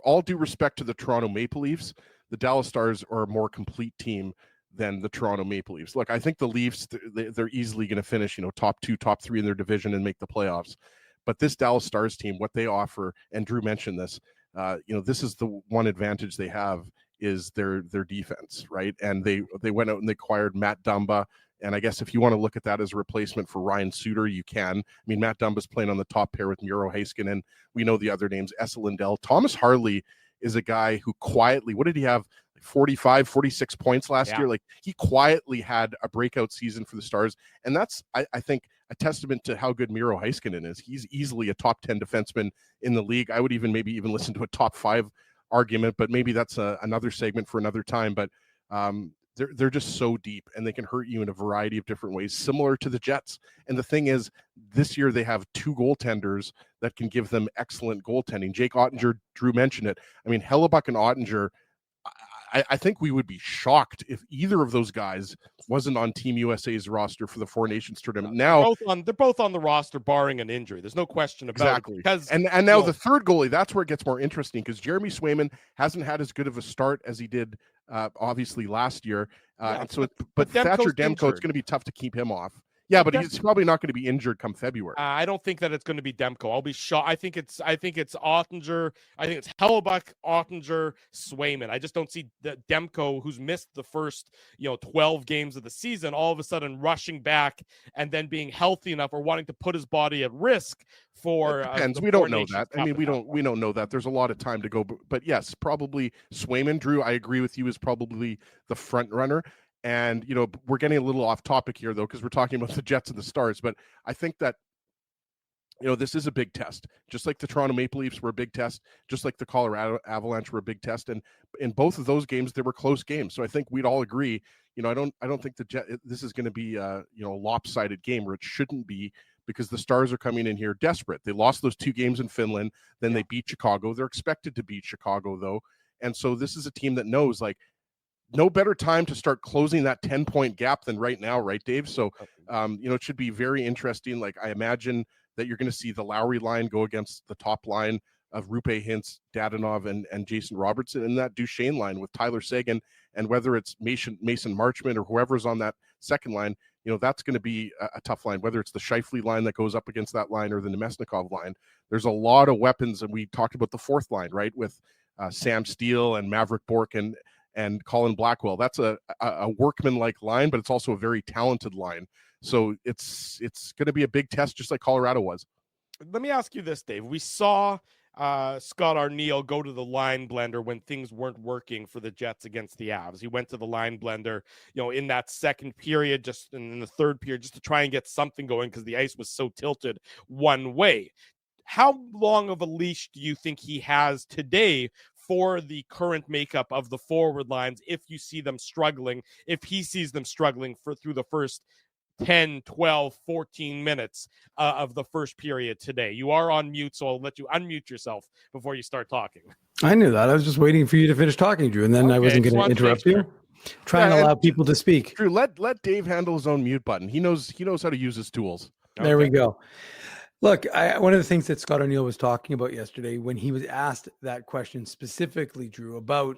All due respect to the Toronto Maple Leafs, the Dallas Stars are a more complete team than the Toronto Maple Leafs. Look, I think the Leafs, they're easily going to finish, top 2, top 3 in their division and make the playoffs. But this Dallas Stars team, what they offer, and Drew mentioned this, this is the one advantage they have is their defense, right? And they went out and they acquired Matt Dumba. And I guess if you want to look at that as a replacement for Ryan Suter, you can. I mean, Matt Dumba's playing on the top pair with Miro Heiskanen. We know the other names, Esa Lindell. Thomas Harley is a guy who quietly, what did he have? 45, 46 points last year. Like he quietly had a breakout season for the Stars. And that's, I think, a testament to how good Miro Heiskanen is. He's easily a top 10 defenseman in the league. I would even listen to a top 5 argument, but maybe that's another segment for another time. But they're just so deep and they can hurt you in a variety of different ways, similar to the Jets. And the thing is, this year they have 2 goaltenders that can give them excellent goaltending. Jake Ottinger, Drew mentioned it. I mean, Hellebuck and Ottinger, I think we would be shocked if either of those guys wasn't on Team USA's roster for the Four Nations tournament. Now they're both on the roster, barring an injury. There's no question about it. Because and now the third goalie, that's where it gets more interesting because Jeremy Swayman hasn't had as good of a start as he did obviously last year. And so, but Thatcher Demko, it's going to be tough to keep him off. Yeah, but he's probably not going to be injured come February. I don't think that it's going to be Demko. I'll be shocked. I think it's Ottinger. I think it's Hellebuck, Ottinger, Swayman. I just don't see Demko, who's missed the first 12 games of the season, all of a sudden rushing back and then being healthy enough or wanting to put his body at risk for. It depends. We don't know that. I mean, we don't know that. There's a lot of time to go. But yes, probably Swayman. Drew, I agree with you, is probably the front runner. And, we're getting a little off topic here, though, because we're talking about the Jets and the Stars. But I think that, this is a big test. Just like the Toronto Maple Leafs were a big test, just like the Colorado Avalanche were a big test. And in both of those games, they were close games. So I think we'd all agree, I don't think this is going to be a lopsided game, or it shouldn't be, because the Stars are coming in here desperate. They lost those 2 games in Finland. Then they beat Chicago. They're expected to beat Chicago, though. And so this is a team that knows, no better time to start closing that 10-point gap than right now, right, Dave? So, it should be very interesting. I imagine that you're going to see the Lowry line go against the top line of Rupe Hintz, Dadonov, and Jason Robertson, and that Duchesne line with Tyler Seguin, and whether it's Mason Marchment or whoever's on that second line, that's going to be a tough line, whether it's the Scheifele line that goes up against that line or the Nemesnikov line. There's a lot of weapons, and we talked about the fourth line, right, with Sam Steele and Maverick Bourque and Colin Blackwell. That's a workman-like line, but it's also a very talented line. So it's going to be a big test, just like Colorado was. Let me ask you this, Dave. We saw Scott Arniel go to the line blender when things weren't working for the Jets against the Avs. He went to the line blender, in that second period, just in the third period, just to try and get something going because the ice was so tilted one way. How long of a leash do you think he has today for the current makeup of the forward lines if you see them struggling, if he sees them struggling through the first 10, 12, 14 minutes of the first period today? You are on mute, so I'll let you unmute yourself before you start talking. I knew that. I was just waiting for you to finish talking, Drew, and then I wasn't going to interrupt you. Try and allow people to speak. Drew, let Dave handle his own mute button. He knows how to use his tools. There we go. Look, one of the things that Scott Arniel was talking about yesterday when he was asked that question specifically, Drew, about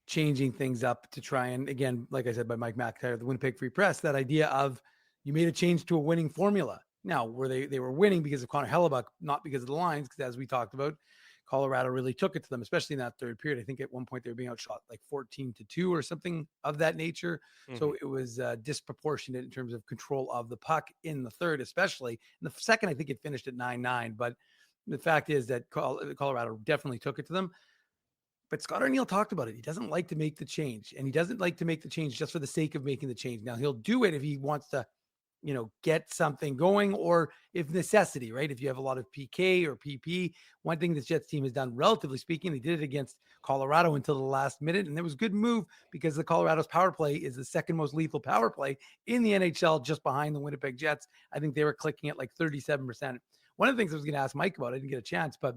changing things up to try and, again, like I said, by Mike McIntyre, the Winnipeg Free Press, that idea of you made a change to a winning formula. Now, were they were winning because of Connor Hellebuck, not because of the lines, because as we talked about, Colorado really took it to them, especially in that third period. I think at one point they were being outshot 14-2 or something of that nature. Mm-hmm. So it was disproportionate in terms of control of the puck in the third, especially. In the second, I think it finished at 9-9. But the fact is that Colorado definitely took it to them. But Scott Arniel talked about it. He doesn't like to make the change, and he doesn't like to make the change just for the sake of making the change. Now, he'll do it if he wants to get something going, or if necessity, right? If you have a lot of PK or PP. One thing this Jets team has done, relatively speaking, they did it against Colorado until the last minute, and it was a good move because the Colorado's power play is the second most lethal power play in the NHL, just behind the Winnipeg Jets. I think they were clicking at 37%. One of the things I was going to ask Mike about, I didn't get a chance, but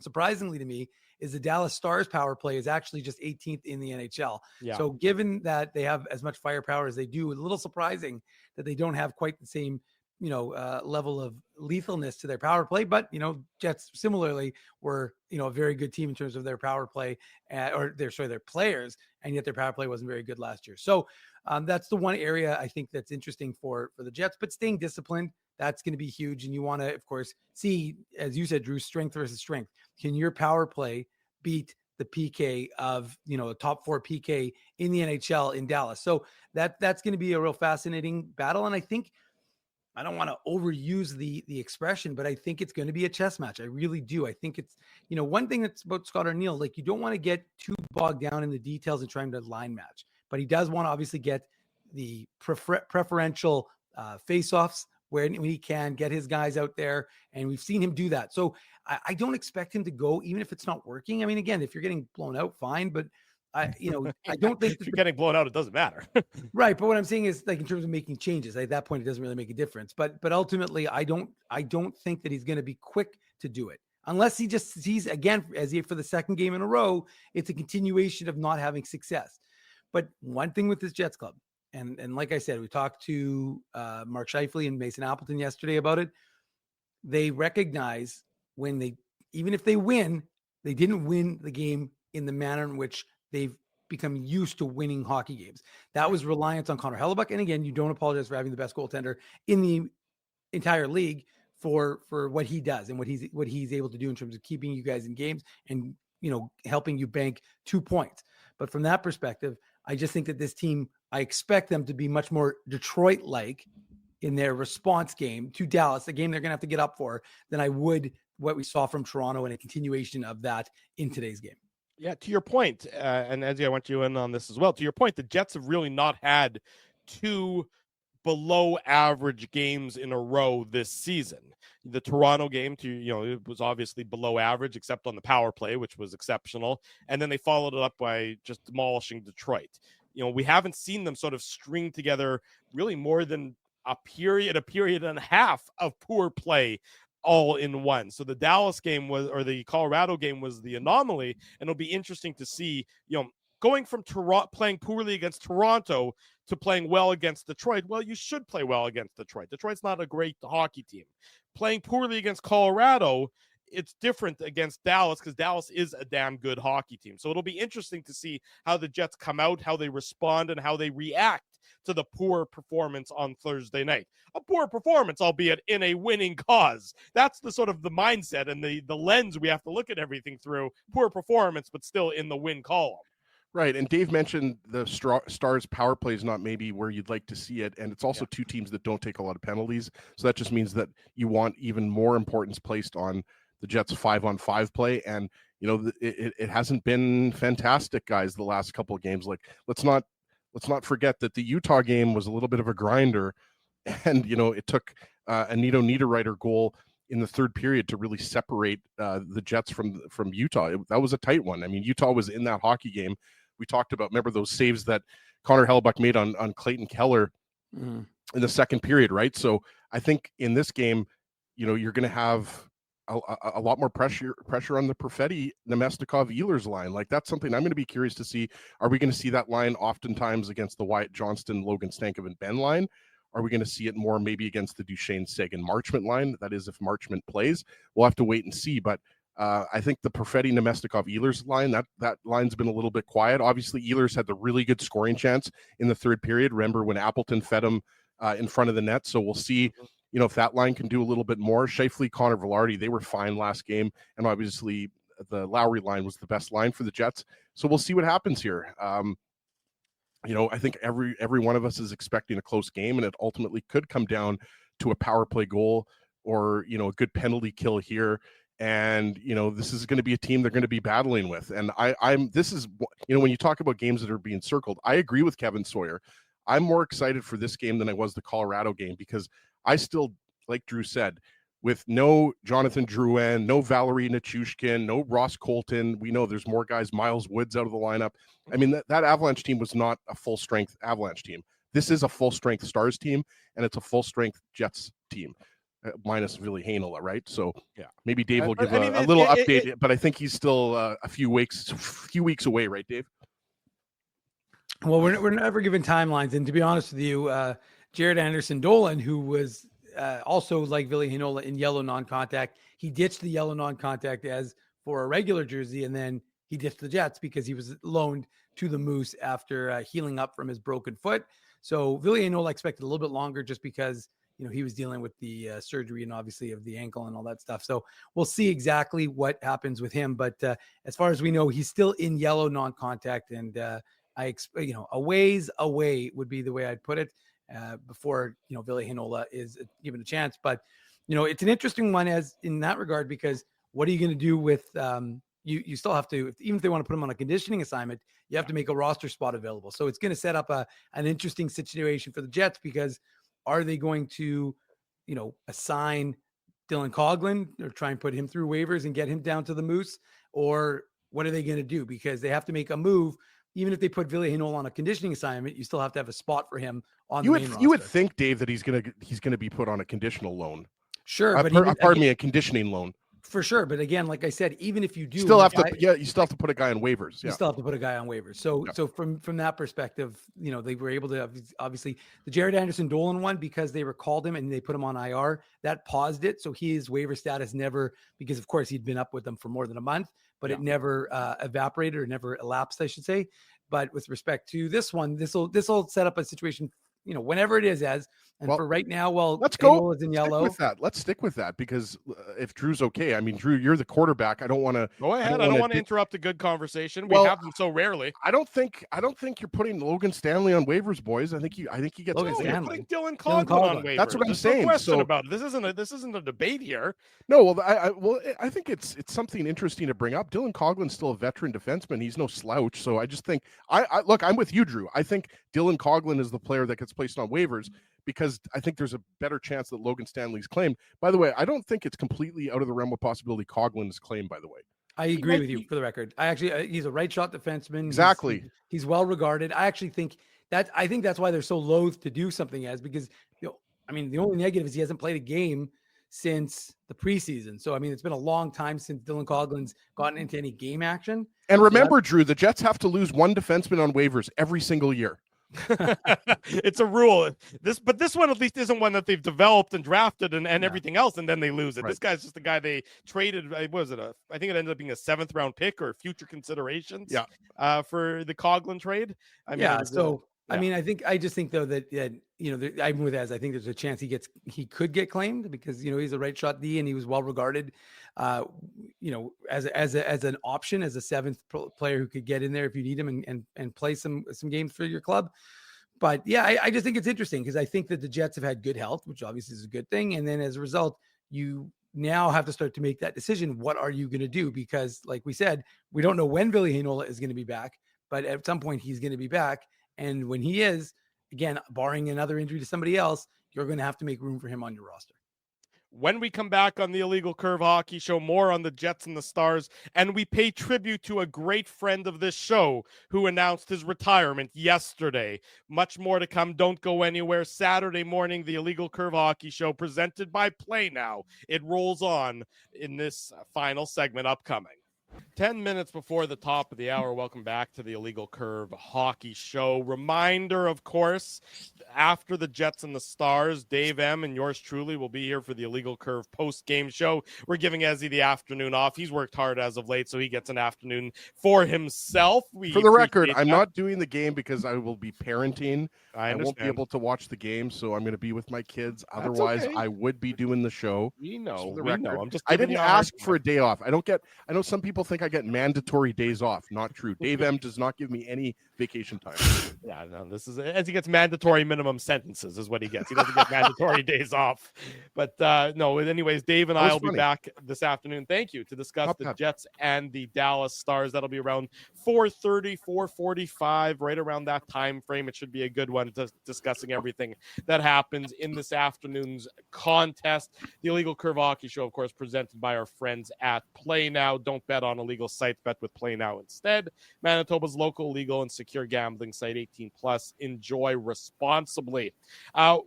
surprisingly to me, is the Dallas Stars power play is actually just 18th in the NHL. Yeah. So given that they have as much firepower as they do, it's a little surprising that they don't have quite the same, level of lethalness to their power play. But, Jets similarly were, a very good team in terms of their power play their players, and yet their power play wasn't very good last year. So that's the one area I think that's interesting for the Jets, but staying disciplined, that's going to be huge. And you want to, of course, see, as you said, Drew, strength versus strength. Can your power play beat the PK of, a top 4 PK in the NHL in Dallas? So that's going to be a real fascinating battle. And I think, I don't want to overuse the expression, but I think it's going to be a chess match. I really do. I think it's, one thing that's about Scott Arniel, you don't want to get too bogged down in the details and trying to line match, but he does want to obviously get the preferential face-offs when he can get his guys out there. And we've seen him do that. So I don't expect him to go, even if it's not working. I mean, again, if you're getting blown out, fine. But I don't think if you're getting blown out, it doesn't matter. Right. But what I'm saying is, in terms of making changes, at that point, it doesn't really make a difference. But ultimately, I don't think that he's going to be quick to do it, unless he just sees, again, for the second game in a row, it's a continuation of not having success. But one thing with this Jets club, and like I said, we talked to Mark Scheifele and Mason Appleton yesterday about it. They recognize when even if they win, they didn't win the game in the manner in which they've become used to winning hockey games. That was reliance on Connor Hellebuyck. And again, you don't apologize for having the best goaltender in the entire league for what he does and what he's able to do in terms of keeping you guys in games and, helping you bank 2 points. But from that perspective, I just think that this team, I expect them to be much more Detroit-like in their response game to Dallas, the game they're going to have to get up for, than I would what we saw from Toronto and a continuation of that in today's game. Yeah, to your point, and Ezzy, I want you in on this as well. To your point, the Jets have really not had 2 below average games in a row this season. The Toronto game, it was obviously below average, except on the power play, which was exceptional. And then they followed it up by just demolishing Detroit. We haven't seen them sort of string together really more than a period and a half of poor play all in one. So the Dallas game or the Colorado game was the anomaly, and it'll be interesting to see, going from playing poorly against Toronto to playing well against Detroit. Well, you should play well against Detroit. Detroit's not a great hockey team. Playing poorly against Colorado, it's different against Dallas because Dallas is a damn good hockey team. So it'll be interesting to see how the Jets come out, how they respond, and how they react to the poor performance on Thursday night. A poor performance, albeit in a winning cause. That's the sort of the mindset and the lens we have to look at everything through. Poor performance, but still in the win column. Right. And Dave mentioned the Stars power play is not maybe where you'd like to see it. And it's also 2 teams that don't take a lot of penalties. So that just means that you want even more importance placed on the Jets 5-on-5 play. And, it hasn't been fantastic, guys, the last couple of games. Like, let's not forget that the Utah game was a little bit of a grinder. And, it took a Nito Niederreiter goal in the third period to really separate the Jets from Utah. That was a tight one. I mean, Utah was in that hockey game. We talked about, remember those saves that Connor Hellebuyck made on Clayton Keller in the second period, right? So I think in this game, you're going to have a lot more pressure on the Perfetti, Namestnikov, Ehlers line. Like, that's something I'm going to be curious to see. Are we going to see that line oftentimes against the Wyatt Johnston, Logan Stankoven, and Ben line? Are we going to see it more maybe against the Duchesne, Seguin, Marchment line? That is, if Marchment plays. We'll have to wait and see. But I think the Perfetti, Namestnikov, Ehlers line, that line's been a little bit quiet. Obviously, Ehlers had the really good scoring chance in the third period. Remember when Appleton fed him in front of the net? So we'll see, if that line can do a little bit more. Scheifele, Connor Velarde, they were fine last game. And obviously, the Lowry line was the best line for the Jets. So we'll see what happens here. I think every one of us is expecting a close game, and it ultimately could come down to a power play goal or, a good penalty kill here. And, this is going to be a team they're going to be battling with. And when you talk about games that are being circled, I agree with Kevin Sawyer. I'm more excited for this game than I was the Colorado game, because I still, like Drew said, with no Jonathan Drouin, no Valerie Nichushkin, no Ross Colton. We know there's more guys, Miles Woods out of the lineup. I mean, that Avalanche team was not a full-strength Avalanche team. This is a full-strength Stars team, and it's a full-strength Jets team, minus Ville Heinola, right? So maybe Dave will give a little update, but I think he's still a few weeks away, right, Dave? Well, we're never given timelines. And to be honest with you, Jared Anderson-Dolan, who was also like Ville Heinola in yellow non-contact, he ditched the yellow non-contact as for a regular jersey, and then he ditched the Jets because he was loaned to the Moose after healing up from his broken foot. So Ville Heinola expected a little bit longer just because, he was dealing with the surgery and obviously of the ankle and all that stuff. So we'll see exactly what happens with him. But as far as we know, he's still in yellow non-contact, and I expect, a ways away would be the way I'd put it. Before Ville Heinola is given a chance, but it's an interesting one as in that regard, because what are you going to do with you still have to, even if they want to put him on a conditioning assignment, you have to make a roster spot available. So it's going to set up an interesting situation for the Jets, because are they going to assign Dylan Coghlan or try and put him through waivers and get him down to the Moose, or what are they going to do? Because they have to make a move. Even if they put Ville Heinola on a conditioning assignment, you still have to have a spot for him on the main roster. You would think, Dave, that he's gonna be put on a conditional loan. Sure, but pardon me, a conditioning loan For sure. But again, like I said, even if you do you still have to put a guy on waivers. You still have to put a guy on waivers. So from that perspective, they were able to, obviously the Jared Anderson Dolan one, because they recalled him and they put him on IR, that paused it. So his waiver status never, because of course he'd been up with them for more than a month, but it never evaporated or never elapsed, I should say. But with respect to this one, this will set up a situation, whenever it is, for right now, let's go is in yellow. With that. Let's stick with that, because if Drew's okay, I mean, Drew, you're the quarterback. I don't want to go ahead. I don't want to interrupt a good conversation. We have them so rarely. I don't think you're putting Logan Stanley on waivers, boys. I think he gets Logan Stanley. You're putting Dylan Coghlan on waivers. That's what I'm saying. No question about it. This isn't a debate here. No, I think it's something interesting to bring up. Dylan Coughlin's still a veteran defenseman. He's no slouch. So I just think look, I'm with you, Drew. I think Dylan Coghlan is the player that gets placed on waivers, because I think there's a better chance that Logan Stanley's claimed. By the way, I don't think it's completely out of the realm of possibility Coghlan is claimed, by the way. I agree with you, for the record. He's a right shot defenseman. Exactly. He's well regarded. I actually think that's why they're so loath to do something because, the only negative is he hasn't played a game since the preseason. So, it's been a long time since Dylan Coughlin's gotten into any game action. And remember, Drew, the Jets have to lose one defenseman on waivers every single year. It's a rule. This one at least isn't one that they've developed and drafted and everything else, and then they lose it. Right. This guy's just a guy they traded. I think it ended up being a 7th round pick or future considerations. For the Coghlan trade. I just think though that I'm with Az. I think there's a chance he could get claimed because he's a right shot D and he was well regarded. As an option, as a 7th player who could get in there if you need him and play some games for your club. But I just think it's interesting because I think that the Jets have had good health, which obviously is a good thing. And then as a result, you now have to start to make that decision. What are you going to do? Because like we said, we don't know when Ville Heinola is going to be back, but at some point he's going to be back. And when he is, again, barring another injury to somebody else, you're going to have to make room for him on your roster. When we come back on the Illegal Curve Hockey Show, more on the Jets and the Stars, and we pay tribute to a great friend of this show who announced his retirement yesterday. Much more to come. Don't go anywhere. Saturday morning, the Illegal Curve Hockey Show presented by Play Now. It rolls on in this final segment upcoming. 10 minutes before the top of the hour, welcome back to the Illegal Curve Hockey Show. Reminder, of course, after the Jets and the Stars, Dave M. and yours truly will be here for the Illegal Curve post-game show. We're giving Ezzy the afternoon off. He's worked hard as of late, so he gets an afternoon for himself. For the record, I'm not doing the game because I will be parenting. I won't be able to watch the game, so I'm going to be with my kids. Otherwise, okay. I would be doing the show. We know. I didn't ask for a day off. I know some people think I get mandatory days off. Not true. Dave M does not give me any vacation time. Yeah, no, this is as he gets mandatory minimum sentences is what he gets. He doesn't get mandatory days off. But no, anyways, Dave and I will be back this afternoon. Thank you, to discuss the Jets and the Dallas Stars. That'll be around 4:30, 4:45, right around that time frame. It should be a good one, discussing everything that happens in this afternoon's contest. The Illegal Curve Hockey Show, of course, presented by our friends at Play Now. Don't bet on illegal sites, bet with Play Now instead. Manitoba's local, legal, and secure gambling site, 18+. Enjoy responsibly.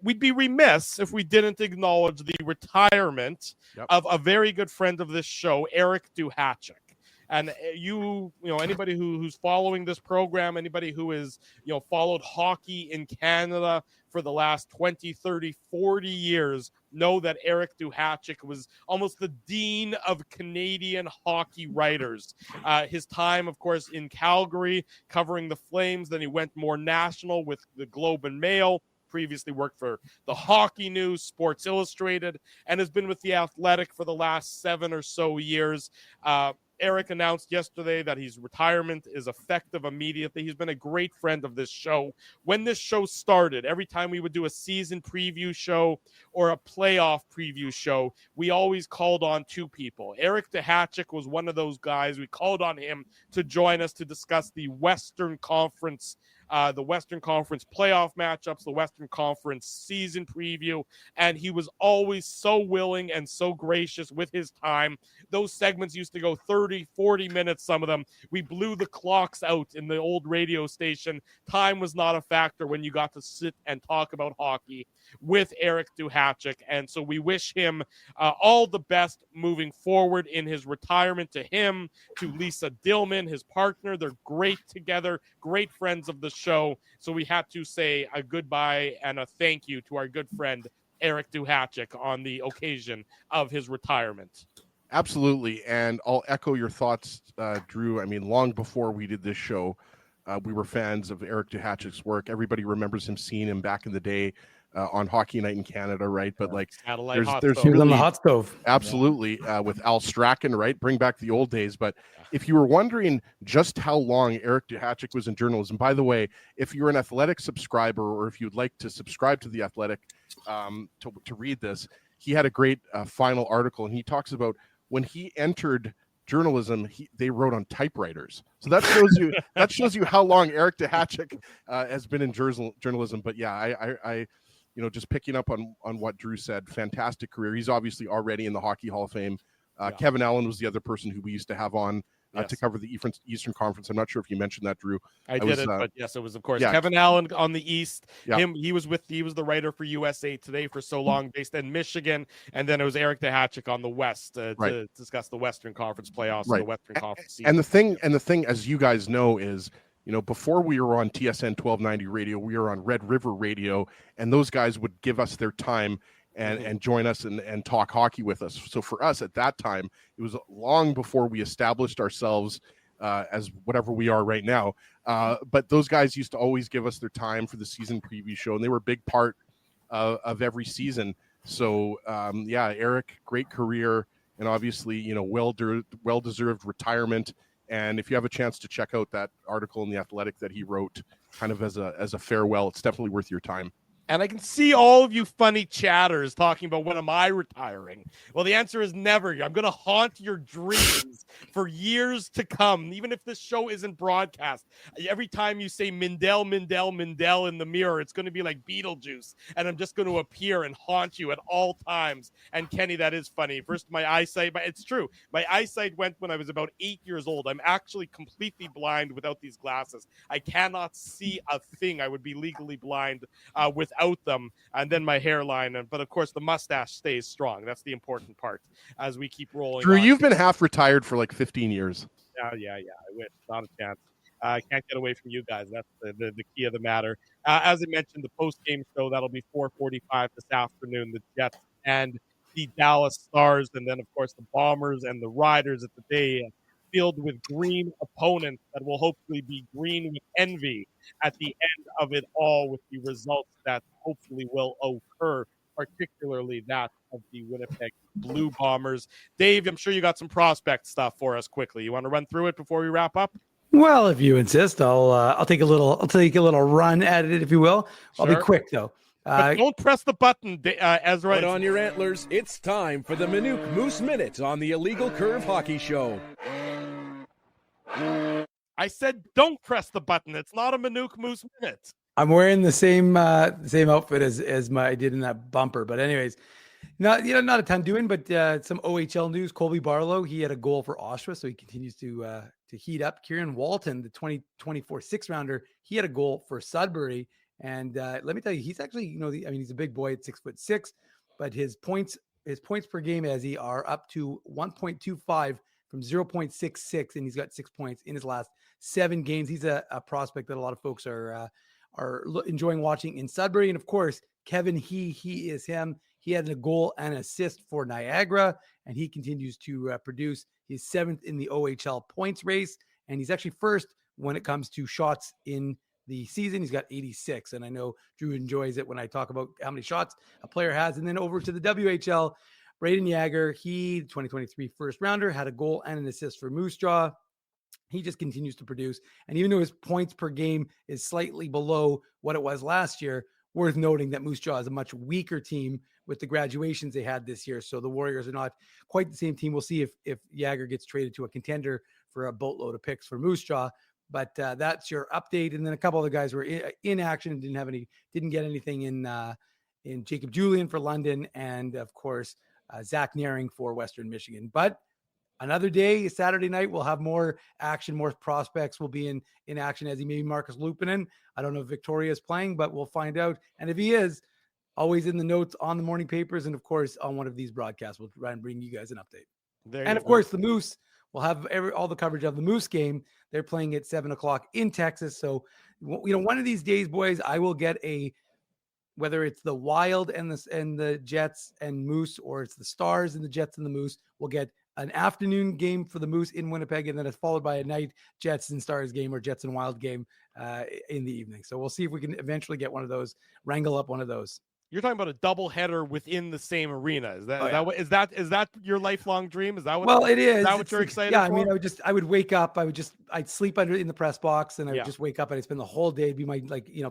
We'd be remiss if we didn't acknowledge the retirement of a very good friend of this show, Eric Duhatschek. And anybody who's following this program, anybody who is, followed hockey in Canada for the last 20, 30, 40 years, know that Eric Duhatschek was almost the dean of Canadian hockey writers. His time, of course, in Calgary, covering the Flames. Then he went more national with the Globe and Mail. Previously worked for the Hockey News, Sports Illustrated, and has been with The Athletic for the last 7 or so years. Eric announced yesterday that his retirement is effective immediately. He's been a great friend of this show. When this show started, every time we would do a season preview show or a playoff preview show, we always called on 2 people. Eric Duhatschek was one of those guys. We called on him to join us to discuss the Western Conference the Western Conference playoff matchups, the Western Conference season preview, and he was always so willing and so gracious with his time. Those segments used to go 30, 40 minutes, some of them. We blew the clocks out in the old radio station. Time was not a factor when you got to sit and talk about hockey with Eric Duhatschek. And so we wish him all the best moving forward in his retirement. To him, to Lisa Dillman, his partner. They're great together, great friends of the show. So we had to say a goodbye and a thank you to our good friend Eric Duhatschek on the occasion of his retirement. Absolutely. And I'll echo your thoughts, Drew. I mean, long before we did this show, we were fans of Eric Duhatschek's work. Everybody remembers him, seeing him back in the day on Hockey Night in Canada, right? But like, there's he was on the hot stove. Absolutely. With Al Strachan, right? Bring back the old days. But if you were wondering just how long Eric Duhatschek was in journalism, by the way, if you're an Athletic subscriber, or if you'd like to subscribe to the Athletic to read this, he had a great final article, and he talks about when he entered journalism, they wrote on typewriters. So that shows you how long Eric Duhatschek has been in journalism. But yeah, I just picking up on what Drew said, fantastic career. He's obviously already in the Hockey Hall of Fame. Kevin Allen was the other person who we used to have on to cover the Eastern Conference. I'm not sure if you mentioned that, Drew. I didn't, but yes, it was, of course, Kevin Allen on the East. Yeah. He was the writer for USA Today for so long, based in Michigan, and then it was Eric Duhatschek on the West to discuss the Western Conference playoffs and the Western Conference season. And the thing, as you guys know, is before we were on TSN 1290 radio, we were on Red River Radio, and those guys would give us their time and join us and talk hockey with us. So for us at that time, it was long before we established ourselves as whatever we are right now. But those guys used to always give us their time for the season preview show, and they were a big part of every season. So Eric, great career, and obviously, well-deserved retirement. And if you have a chance to check out that article in The Athletic that he wrote kind of as a farewell, it's definitely worth your time. And I can see all of you funny chatters talking about, when am I retiring? Well, the answer is never. I'm going to haunt your dreams for years to come, even if this show isn't broadcast. Every time you say Mindell, Mindell, Mindell in the mirror, it's going to be like Beetlejuice, and I'm just going to appear and haunt you at all times. And Kenny, that is funny. First, my eyesight, but it's true. My eyesight went when I was about 8 years old. I'm actually completely blind without these glasses. I cannot see a thing. I would be legally blind without them, and then my hairline, but of course the mustache stays strong. That's the important part as we keep rolling. Drew, you've been half retired for like 15 years. Yeah. I wish. Not a chance. I can't get away from you guys. That's the key of the matter. As I mentioned, the post-game show, that'll be 4:45 this afternoon. The Jets and the Dallas Stars, and then of course the Bombers and the Riders at the day, filled with green opponents that will hopefully be green with envy at the end of it all, with the results that hopefully will occur, particularly that of the Winnipeg Blue Bombers. Dave, I'm sure you got some prospect stuff for us quickly. You want to run through it before we wrap up? Well, if you insist, I'll take a little run at it, if you will. I'll be quick though. But don't press the button, Ezra. Put on your antlers. It's time for the Minute Moose Minute on the Illegal Curve Hockey Show. I said don't press the button. It's not a Minute Moose Minute. I'm wearing the same outfit as I did in that bumper. But anyways, not a ton doing, but some OHL news. Colby Barlow, he had a goal for Oshawa, so he continues to heat up. Kieran Walton, the 2024 sixth rounder, he had a goal for Sudbury. And let me tell you, he's actually, he's a big boy at 6'6", but his points per game as he are up to 1.25 from 0.66, and he's got 6 points in his last 7 games. He's a prospect that a lot of folks are enjoying watching in Sudbury. And of course, Kevin, he is him. He had a goal and assist for Niagara, and he continues to produce. He's 7th in the OHL points race, and he's actually 1st when it comes to shots in the season. He's got 86, and I know Drew enjoys it when I talk about how many shots a player has. And then over to the WHL, Braden Yager, he, 2023 first rounder, had a goal and an assist for Moose Jaw. He just continues to produce. And even though his points per game is slightly below what it was last year, worth noting that Moose Jaw is a much weaker team with the graduations they had this year. So the Warriors are not quite the same team. We'll see if Yager gets traded to a contender for a boatload of picks for Moose Jaw. But that's your update. And then a couple other guys were in action and didn't get anything in Jacob Julian for London, and of course Zach Naring for Western Michigan. But another day, Saturday night, we'll have more action, more prospects will be in action, as he may be Marcus Lupinen. I don't know if Victoria is playing, but we'll find out. And if he is, always in the notes on the morning papers, and of course on one of these broadcasts, we'll try and bring you guys an update. And of course, the Moose will have all the coverage of the Moose game. They're playing at 7:00 in Texas. So, one of these days, boys, I will get whether it's the Wild and the Jets and Moose, or it's the Stars and the Jets and the Moose, we'll get an afternoon game for the Moose in Winnipeg, and then it's followed by a night Jets and Stars game or Jets and Wild game in the evening. So we'll see if we can eventually get one of those, wrangle up one of those. You're talking about a double header within the same arena. Is that your lifelong dream? Is that what? Well, it is. Is that what you're excited for? I mean, I would wake up. I'd sleep in the press box, and I would just wake up and I'd spend the whole day. It'd be my,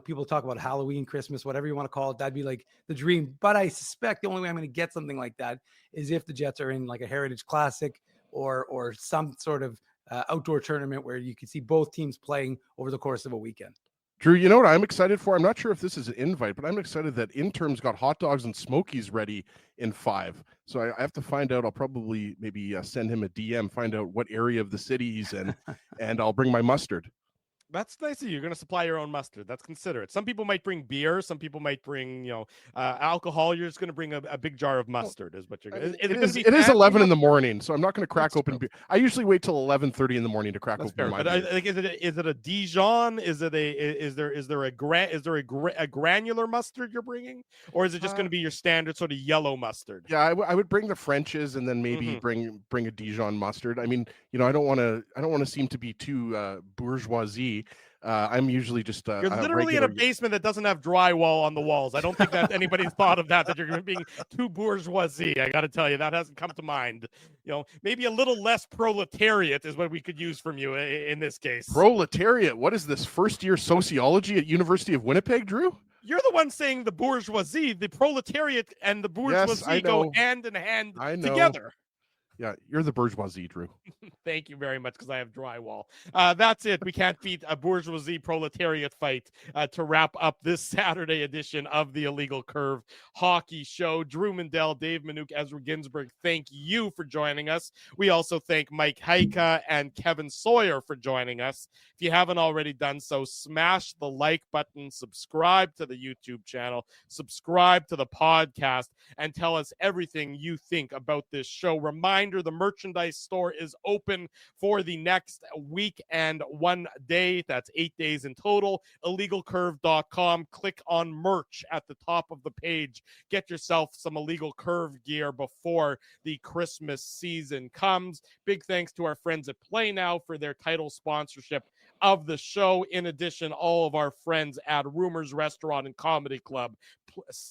people talk about Halloween, Christmas, whatever you want to call it. That'd be like the dream. But I suspect the only way I'm going to get something like that is if the Jets are in like a Heritage Classic or some sort of outdoor tournament where you can see both teams playing over the course of a weekend. Drew, you know what I'm excited for? I'm not sure if this is an invite, but I'm excited that Interim's got hot dogs and Smokies ready in 5. So I have to find out. I'll probably maybe send him a DM, find out what area of the city he's in, and I'll bring my mustard. That's nice of you. You're going to supply your own mustard. That's considerate. Some people might bring beer. Some people might bring, alcohol. You're just going to bring a big jar of mustard is what you're going to. It is 11 in the morning, so I'm not going to crack open beer. I usually wait till 11:30 in the morning to crack open my beer. Is it a Dijon? Is there a granular mustard you're bringing, or is it just going to be your standard sort of yellow mustard? Yeah, I would bring the French's and then maybe bring a Dijon mustard. I mean, I don't want to seem to be too bourgeoisie. I'm usually just you're literally in a basement that doesn't have drywall on the walls. I don't think that anybody's thought of that you're being too bourgeoisie. I got to tell you, that hasn't come to mind. Maybe a little less proletariat is what we could use from you in this case. Proletariat? What is this, first year sociology at University of Winnipeg, Drew? You're the one saying the bourgeoisie. The proletariat and the bourgeoisie go hand in hand together. Yeah, you're the bourgeoisie, Drew. Thank you very much, because I have drywall. That's it. We can't beat a bourgeoisie proletariat fight to wrap up this Saturday edition of the Illegal Curve Hockey Show. Drew Mandel, Dave Minuk, Ezra Ginsburg, thank you for joining us. We also thank Mike Heika and Kevin Sawyer for joining us. If you haven't already done so, smash the like button, subscribe to the YouTube channel, subscribe to the podcast, and tell us everything you think about this show. Reminder, the merchandise store is open for the next week and 1 day. That's 8 days in total. IllegalCurve.com. Click on merch at the top of the page. Get yourself some Illegal Curve gear before the Christmas season comes. Big thanks to our friends at Play Now for their title sponsorship of the show. In addition, all of our friends at Rumors Restaurant and Comedy Club,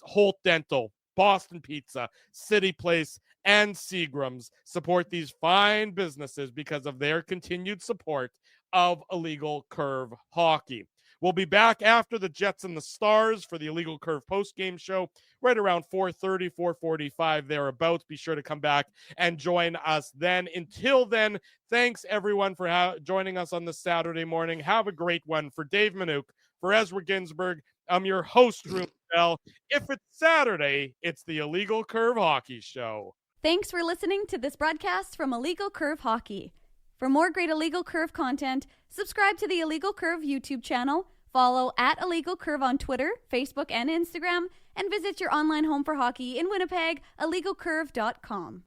Holt Dental, Boston Pizza, City Place, and Seagram's support these fine businesses because of their continued support of Illegal Curve Hockey. We'll be back after the Jets and the Stars for the Illegal Curve postgame show right around 4:30, 4:45 thereabouts. Be sure to come back and join us then. Until then, thanks everyone for joining us on this Saturday morning. Have a great one. For Dave Minuk, for Ezra Ginsburg, I'm your host, Drew Bell. If it's Saturday, it's the Illegal Curve Hockey Show. Thanks for listening to this broadcast from Illegal Curve Hockey. For more great Illegal Curve content, subscribe to the Illegal Curve YouTube channel, follow at Illegal Curve on Twitter, Facebook, and Instagram, and visit your online home for hockey in Winnipeg, illegalcurve.com.